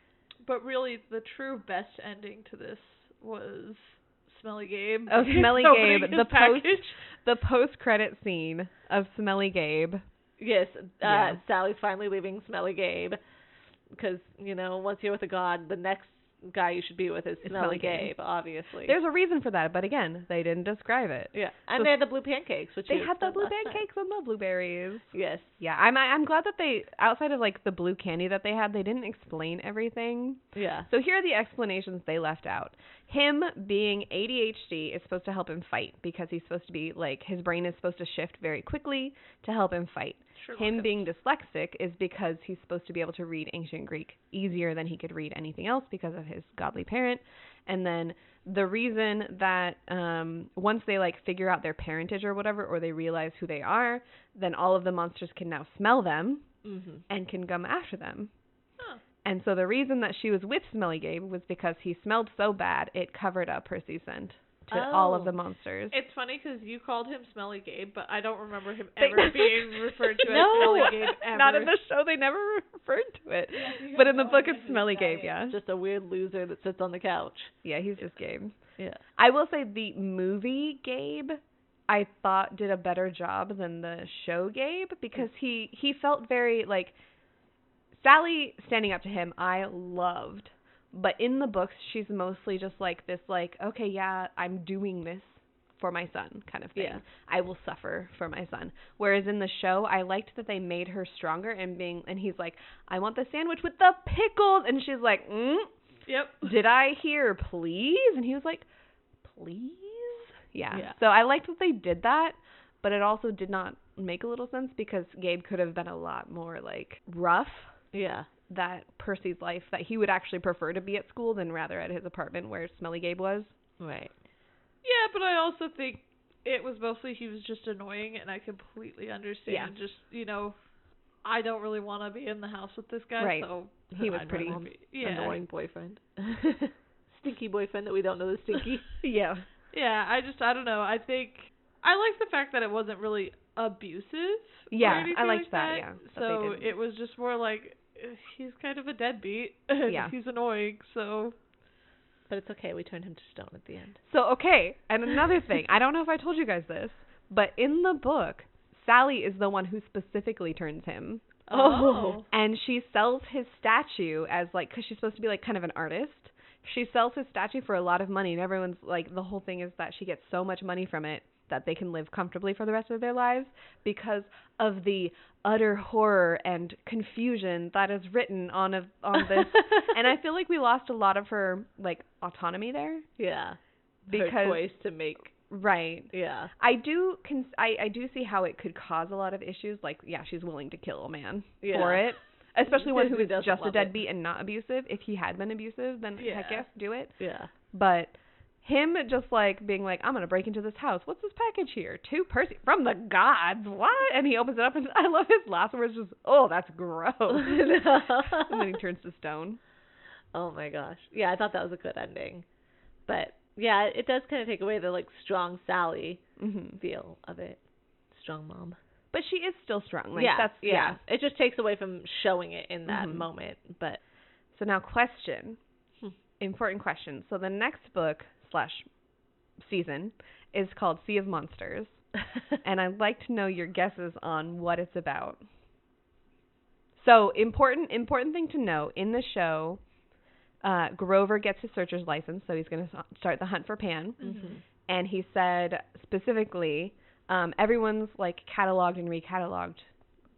But really, the true best ending to this was Smelly Gabe. Oh, Smelly opening Gabe. his package. The post-credit scene of Smelly Gabe. Yes, Yeah. Sally's finally leaving Smelly Gabe because, you know, once you're with a god, the next guy you should be with is Smelly Gabe, obviously. There's a reason for that, but again, they didn't describe it. Yeah, and So they had the blue pancakes, which they you had the explained blue last time. pancakes and the blueberries. Yes. Yeah, I'm glad that they, outside of like the blue candy that they had, they didn't explain everything. Yeah. So here are the explanations they left out. Him being ADHD is supposed to help him fight because he's supposed to be like, his brain is supposed to shift very quickly to help him fight. Him being dyslexic is because he's supposed to be able to read ancient Greek easier than he could read anything else because of his godly parent. And then the reason that once they like figure out their parentage or whatever, or they realize who they are, then all of the monsters can now smell them and can come after them. Huh. And so the reason that she was with Smelly Gabe was because he smelled so bad it covered up Percy's scent to all of the monsters. It's funny because you called him Smelly Gabe, but I don't remember him ever being referred to as Smelly Gabe ever. Not in the show. They never referred to it. But in the book, it's Smelly Gabe, yeah. Just a weird loser that sits on the couch. Yeah, he's just Gabe. Yeah. I will say the movie Gabe, I thought did a better job than the show Gabe because he felt very, like, Sally standing up to him, I loved. But in the books, she's mostly just like this, like, okay, yeah, I'm doing this for my son kind of thing. Yeah. I will suffer for my son. Whereas in the show, I liked that they made her stronger and he's like, I want the sandwich with the pickles. And she's like, Yep. did I hear please? And he was like, please? Yeah. Yeah. So I liked that they did that, but it also did not make a little sense because Gabe could have been a lot more, like, rough. Yeah. That Percy's life, that he would actually prefer to be at school than rather at his apartment where Smelly Gabe was. Right. Yeah, but I also think it was mostly he was just annoying, and I completely understand. Yeah. Just, you know, I don't really want to be in the house with this guy, Right. so He was I'd pretty rather be- yeah. Annoying boyfriend. Stinky boyfriend that we don't know is stinky. Yeah. Yeah, I don't know. I think I like the fact that it wasn't really abusive. Yeah, or anything I liked like that, yeah, that they So didn't. it was just more like he's kind of a deadbeat. Yeah. He's annoying, so But it's okay. We turned him to stone at the end. So, okay, and another thing, I don't know if I told you guys this, but in the book, Sally is the one who specifically turns him. Oh. And she sells his statue as, like, because she's supposed to be, like, kind of an artist. She sells his statue for a lot of money, and everyone's, like, the whole thing is that she gets so much money from it that they can live comfortably for the rest of their lives because of the utter horror and confusion that is written on this. And I feel like we lost a lot of her, like, autonomy there. Yeah. Because, her choice to make. Right. Yeah. I do see how it could cause a lot of issues. Like, yeah, she's willing to kill a man for it. Especially one who Disney is doesn't just a love deadbeat and not abusive. If he had been abusive, then heck yes, do it. Yeah. But him just, like, being like, I'm going to break into this house. What's this package here? To Percy. From the gods. What? And he opens it up, and I love his last words just, oh, that's gross. And then he turns to stone. Oh, my gosh. Yeah, I thought that was a good ending. But, yeah, it does kind of take away the, like, strong Sally feel of it. Strong mom. But she is still strong. Like, yeah, that's, yeah. It just takes away from showing it in that moment. But so now question. Important question. So the next book / season is called Sea of Monsters. And I'd like to know your guesses on what it's about. So important thing to know, in the show, Grover gets his searcher's license, so he's going to start the hunt for Pan. And he said specifically, everyone's, like, cataloged and recatalogued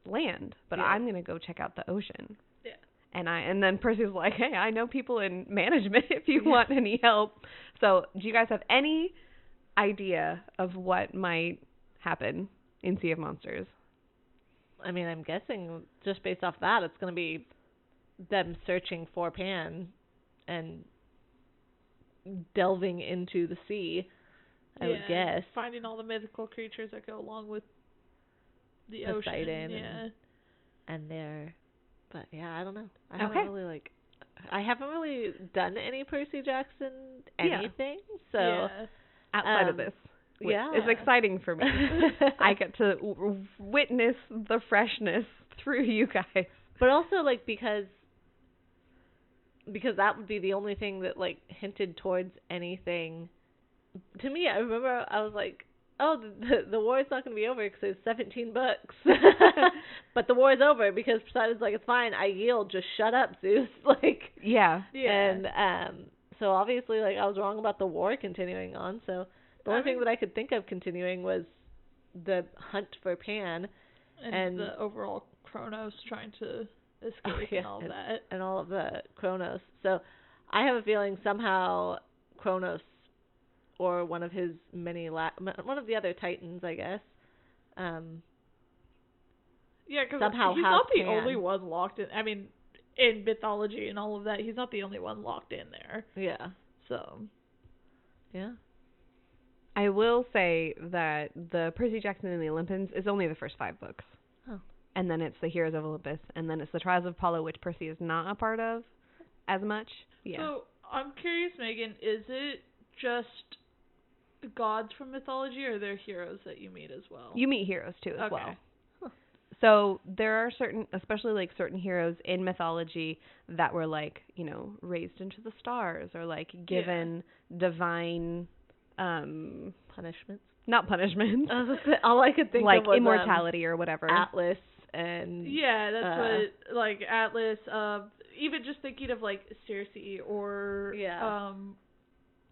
land, but I'm going to go check out the ocean. Yeah. And then Percy's like, hey, I know people in management if you want any help. So do you guys have any idea of what might happen in Sea of Monsters? I mean, I'm guessing just based off that, it's going to be them searching for Pan and delving into the sea, I would guess. Finding all the mythical creatures that go along with the Poseidon ocean. And there. But yeah, I don't know. I haven't really done any Percy Jackson anything. So outside of this. Yeah. It's exciting for me. I get to witness the freshness through you guys. But also, like, because that would be the only thing that, like, hinted towards anything. To me, I remember I was like, oh, the war is not going to be over because there's 17 books. But the war is over because Poseidon's like, it's fine, I yield, just shut up, Zeus. Like, yeah. And so obviously, like, I was wrong about the war continuing on. So the only thing that I could think of continuing was the hunt for Pan. And the overall Kronos trying to escape and all that. And all of the Kronos. So I have a feeling somehow Kronos, or one of his one of the other Titans, I guess. Yeah, because somehow he's not the only one locked in. I mean, in mythology and all of that, he's not the only one locked in there. Yeah. So. Yeah. I will say that the Percy Jackson and the Olympians is only the first 5 books. Oh. And then it's the Heroes of Olympus, and then it's the Trials of Apollo, which Percy is not a part of as much. Yeah. So I'm curious, Megan, is it just gods from mythology, or are there heroes that you meet as well? You meet heroes too as well. Huh. So there are certain, especially like certain heroes in mythology that were like, you know, raised into the stars or like given divine punishments. Not punishments. All I could think like of was immortality or whatever. Atlas and that's what, like Atlas. Even just thinking of like Circe or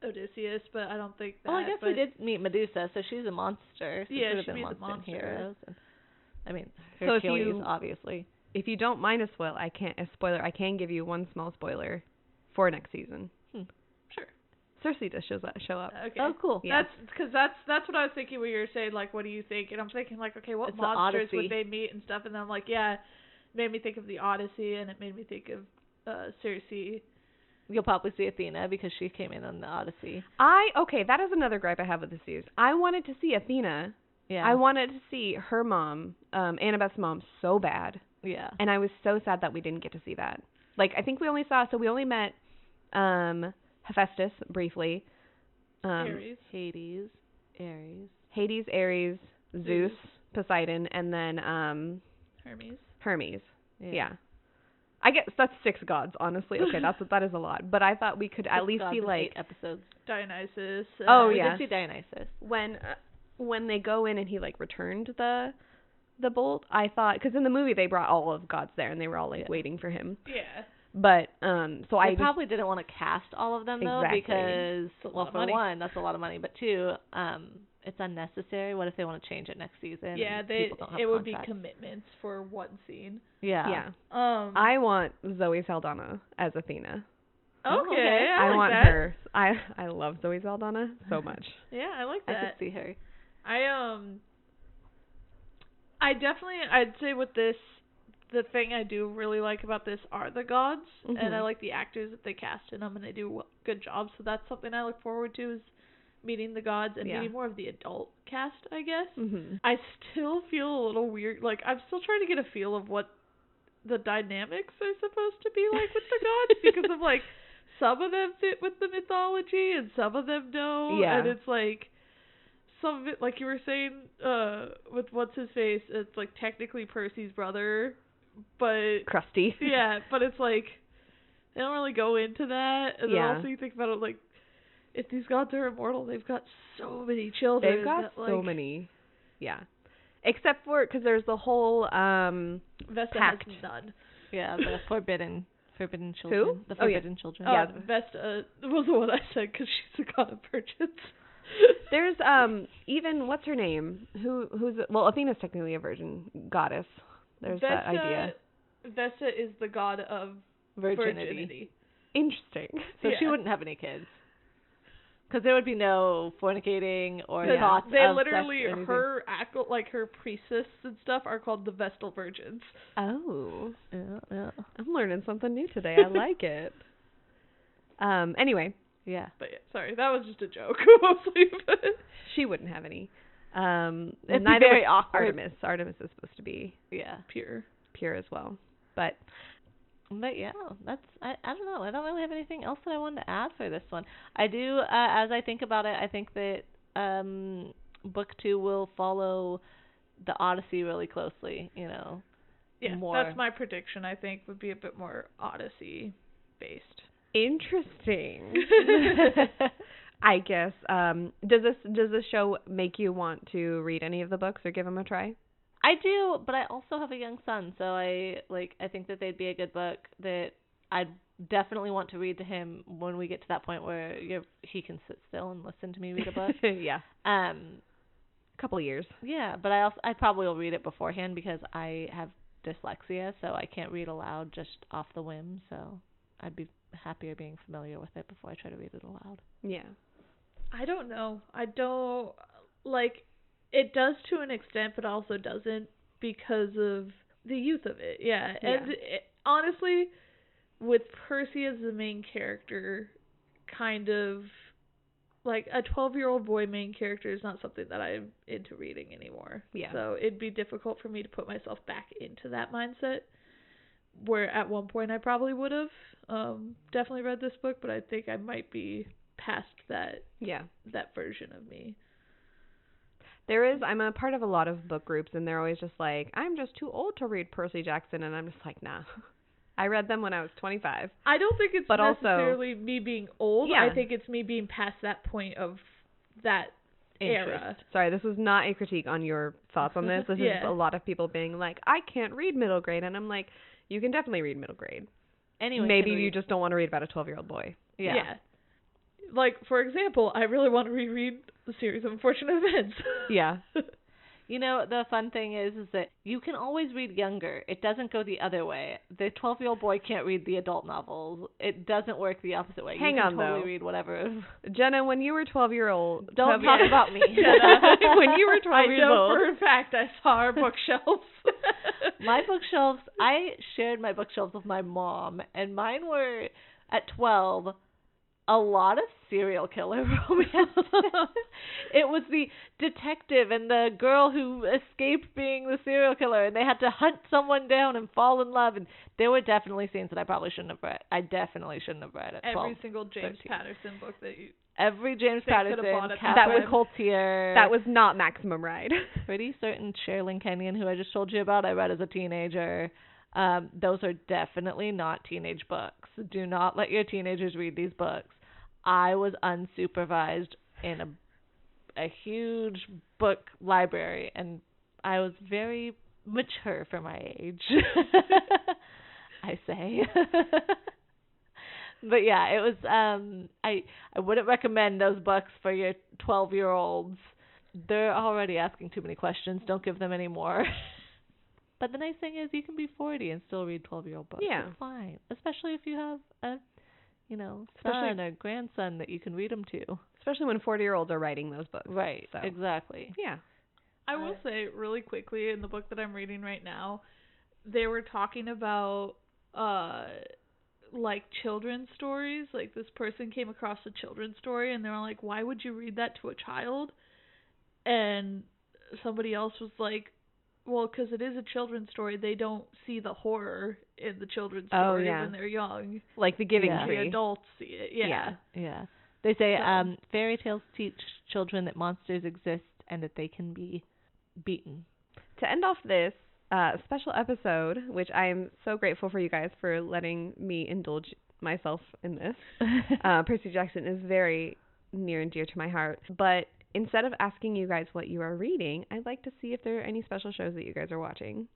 Odysseus, but I don't think that. Oh, I guess we did meet Medusa, so she's a monster. So yeah, she's a monster. Heroes. And, I mean, so Hercules, obviously. If you don't mind a spoiler, I can give you one small spoiler for next season. Sure. Circe does show up. Okay. Oh, cool. Yeah. That's what I was thinking when you were saying, like, what do you think? And I'm thinking, like, okay, what monsters would they meet and stuff? And then I'm like, yeah, it made me think of the Odyssey, and it made me think of Circe. You'll probably see Athena because she came in on the Odyssey. That is another gripe I have with the series. I wanted to see Athena. Yeah. I wanted to see her mom, Annabeth's mom, so bad. Yeah. And I was so sad that we didn't get to see that. Like, I think we only met Hephaestus briefly. Ares. Hades, Ares, Zeus, Poseidon, and then Hermes. Yeah. I guess that's 6 gods, honestly. Okay, that is a lot. But I thought we could at least see like episodes. Dionysus. We did see Dionysus. When they go in and he like returned the bolt, I thought, because in the movie they brought all of gods there and they were all like waiting for him. Yeah. But I probably didn't want to cast all of them though, because for one, that's a lot of money, but 2, it's unnecessary. What if they want to change it next season? Yeah, it would be commitments for one scene. Yeah. I want Zoe Saldana as Athena. Okay. I want that. her. I love Zoe Saldana so much. Yeah, I like that. I could see her. I'd say with this, the thing I do really like about this are the gods, and I like the actors that they cast in them, and they do a good job. So that's something I look forward to, is meeting the gods and meeting more of the adult cast, I guess. I still feel a little weird. Like, I'm still trying to get a feel of what the dynamics are supposed to be like with the gods, because of like some of them fit with the mythology and some of them don't. And it's like some of it, like you were saying, with what's his face, it's like technically Percy's brother, but crusty. Yeah, but it's like they don't really go into that. And then also you think about it, like, if these gods are immortal, they've got so many children. They've got so many. Yeah. Except for, because there's the whole Vesta pact. has none. Yeah, the forbidden children. Who? The forbidden children. Yeah, Vesta was the one I said because she's a god of virgins. There's even, what's her name? Athena's technically a virgin goddess. There's that idea. Vesta is the god of virginity. Interesting. So she wouldn't have any kids. Because there would be no fornicating or thoughts of they literally, sex her priestess and stuff are called the Vestal Virgins. Oh. Yeah. I'm learning something new today. I like it. Anyway, Yeah. But yeah, sorry, that was just a joke mostly. But She wouldn't have any. It'd be Neither very would awkward. Artemis. Artemis is supposed to be pure. as well. But yeah, that's I don't know. I don't really have anything else that I wanted to add for this one. I do as I think about it, I think that book 2 will follow the Odyssey really closely, you know. Yeah, more. That's my prediction. I think would be a bit more Odyssey based. interesting. I guess. Does this show make you want to read any of the books or give them a try? I do, but I also have a young son, so I think that they'd be a good book that I'd definitely want to read to him when we get to that point where he can sit still and listen to me read a book. Yeah. Couple of years. Yeah, but I probably will read it beforehand because I have dyslexia, so I can't read aloud just off the whim, so I'd be happier being familiar with it before I try to read it aloud. Yeah. I don't know. I don't, like, it does to an extent, but also doesn't because of the youth of it. Yeah. And honestly, with Percy as the main character, kind of, like, a 12-year-old boy main character is not something that I'm into reading anymore. Yeah. So it'd be difficult for me to put myself back into that mindset, where at one point I probably would have definitely read this book, but I think I might be past that version of me. I'm a part of a lot of book groups, and they're always just like, I'm just too old to read Percy Jackson, and I'm just like, nah. I read them when I was 25. I don't think it's but necessarily me being old. Yeah. I think it's me being past that point of that era. Sorry, this was not a critique on your thoughts on this. This is Yeah. a lot of people being like, I can't read middle grade, and I'm like, you can definitely read middle grade. Anyone Maybe can read. you just don't want to read about a 12-year-old boy. Yeah. Like, for example, I really want to reread the series of Unfortunate Events. Yeah. You know, the fun thing is that you can always read younger. It doesn't go the other way. The 12-year-old boy can't read the adult novels. It doesn't work the opposite way. Hang you on, can totally though. read whatever. Jenna, when you were 12-year-old... Don't talk about me. Jenna, when you were 12 years old... I know for a fact I saw our bookshelves. My bookshelves, I shared my bookshelves with my mom, and mine were, at 12... a lot of serial killer romance. It was the detective and the girl who escaped being the serial killer, and they had to hunt someone down and fall in love, and there were definitely scenes that I probably shouldn't have read. I definitely shouldn't have read at 12. Every single James 13. Patterson book that you... Every James Patterson, that Catherine was Coultier. That was not Maximum Ride. Pretty certain Sherilyn Kenyon, who I just told you about, I read as a teenager. Those are definitely not teenage books. Do not let your teenagers read these books. I was unsupervised in a huge book library, and I was very mature for my age, I say. But yeah, it was, I wouldn't recommend those books for your 12-year-olds. They're already asking too many questions. Don't give them any more. But the nice thing is you can be 40 and still read 12-year-old books. Yeah. It's fine, especially if you have a son or grandson that you can read them to. Especially when 40-year-olds are writing those books. Right, so. exactly. Yeah. I will say really quickly, in the book that I'm reading right now, they were talking about, like, children's stories. Like, this person came across a children's story, and they were like, why would you read that to a child? And somebody else was like, well, because it is a children's story, they don't see the horror in the children's story when they're young. Like the Giving The Tree. adults see it. Yeah. They say fairy tales teach children that monsters exist and that they can be beaten. To end off this special episode, which I am so grateful for you guys for letting me indulge myself in this. Percy Jackson is very near and dear to my heart. But instead of asking you guys what you are reading, I'd like to see if there are any special shows that you guys are watching.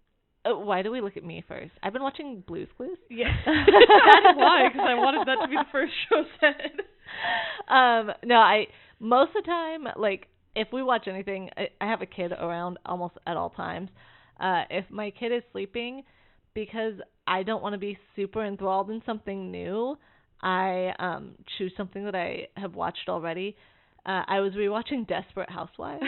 Why do we look at me first? I've been watching Blue's Clues. Yeah. That's why, because I wanted that to be the first show said. No, most of the time, like, if we watch anything, I have a kid around almost at all times. If my kid is sleeping, because I don't want to be super enthralled in something new, I choose something that I have watched already. I was rewatching Desperate Housewives,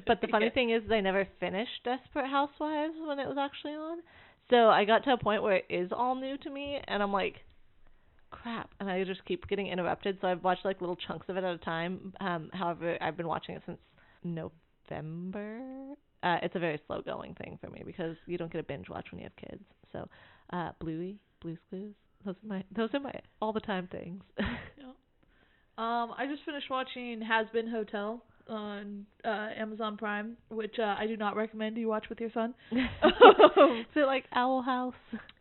but the funny thing is I never finished Desperate Housewives when it was actually on. So I got to a point where it is all new to me, and I'm like, crap, and I just keep getting interrupted. So I've watched like little chunks of it at a time. However, I've been watching it since November. It's a very slow going thing for me because you don't get a binge watch when you have kids. So Blue's Clues. Those are my all the time things. Yeah. I just finished watching Has Been Hotel on Amazon Prime, which I do not recommend you watch with your son. Is it like Owl House?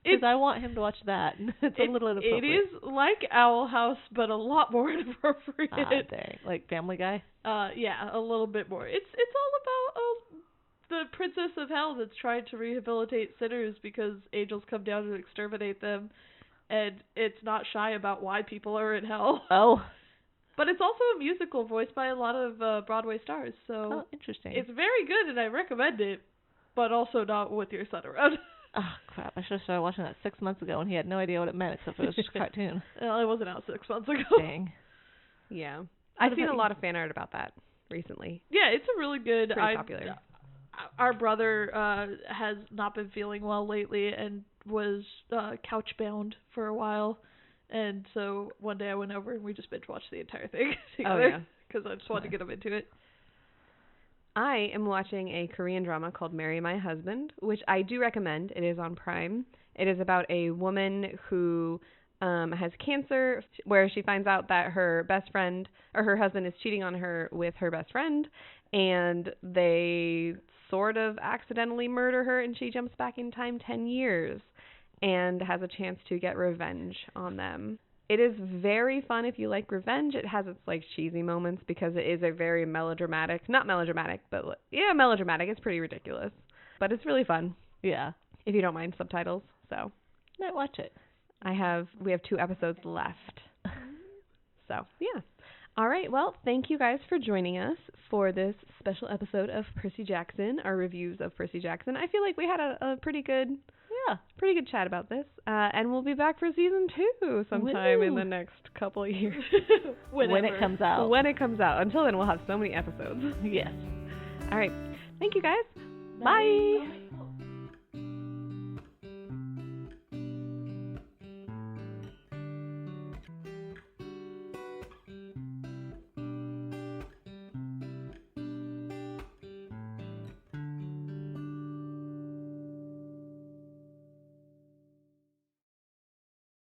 Because I want him to watch that. It's a little inappropriate. It is like Owl House, but a lot more inappropriate. Dang. Like Family Guy? Yeah, a little bit more. It's all about the princess of hell that's trying to rehabilitate sinners because angels come down to exterminate them, and it's not shy about why people are in hell. Oh. But it's also a musical voiced by a lot of Broadway stars, so interesting. It's very good, and I recommend it, but also not with your son around. Oh, crap. I should have started watching that 6 months ago, and he had no idea what it meant, except for it was just a cartoon. Well, it wasn't out 6 months ago. Dang. Yeah. I've seen a lot of fan art about that recently. Yeah, it's a really good... Pretty popular. Our brother has not been feeling well lately and was couch-bound for a while. And so one day I went over and we just binge-watched the entire thing together. Oh, yeah. Because I just wanted to get him into it. I am watching a Korean drama called Marry My Husband, which I do recommend. It is on Prime. It is about a woman who has cancer, where she finds out that her best friend, or her husband, is cheating on her with her best friend, and they sort of accidentally murder her, and she jumps back in time 10 years and has a chance to get revenge on them. It is very fun if you like revenge. It has its like cheesy moments because it is a very melodramatic, not melodramatic, but yeah, melodramatic. It's pretty ridiculous, but it's really fun. Yeah. If you don't mind subtitles, so. Might watch it. We have 2 episodes left. So, yeah. All right. Well, thank you guys for joining us for this special episode of Percy Jackson, our reviews of Percy Jackson. I feel like we had a pretty good chat about this. And we'll be back for season 2 sometime in the next couple of years. When it comes out. When it comes out. Until then, we'll have so many episodes. Yes. All right. Thank you guys. Bye.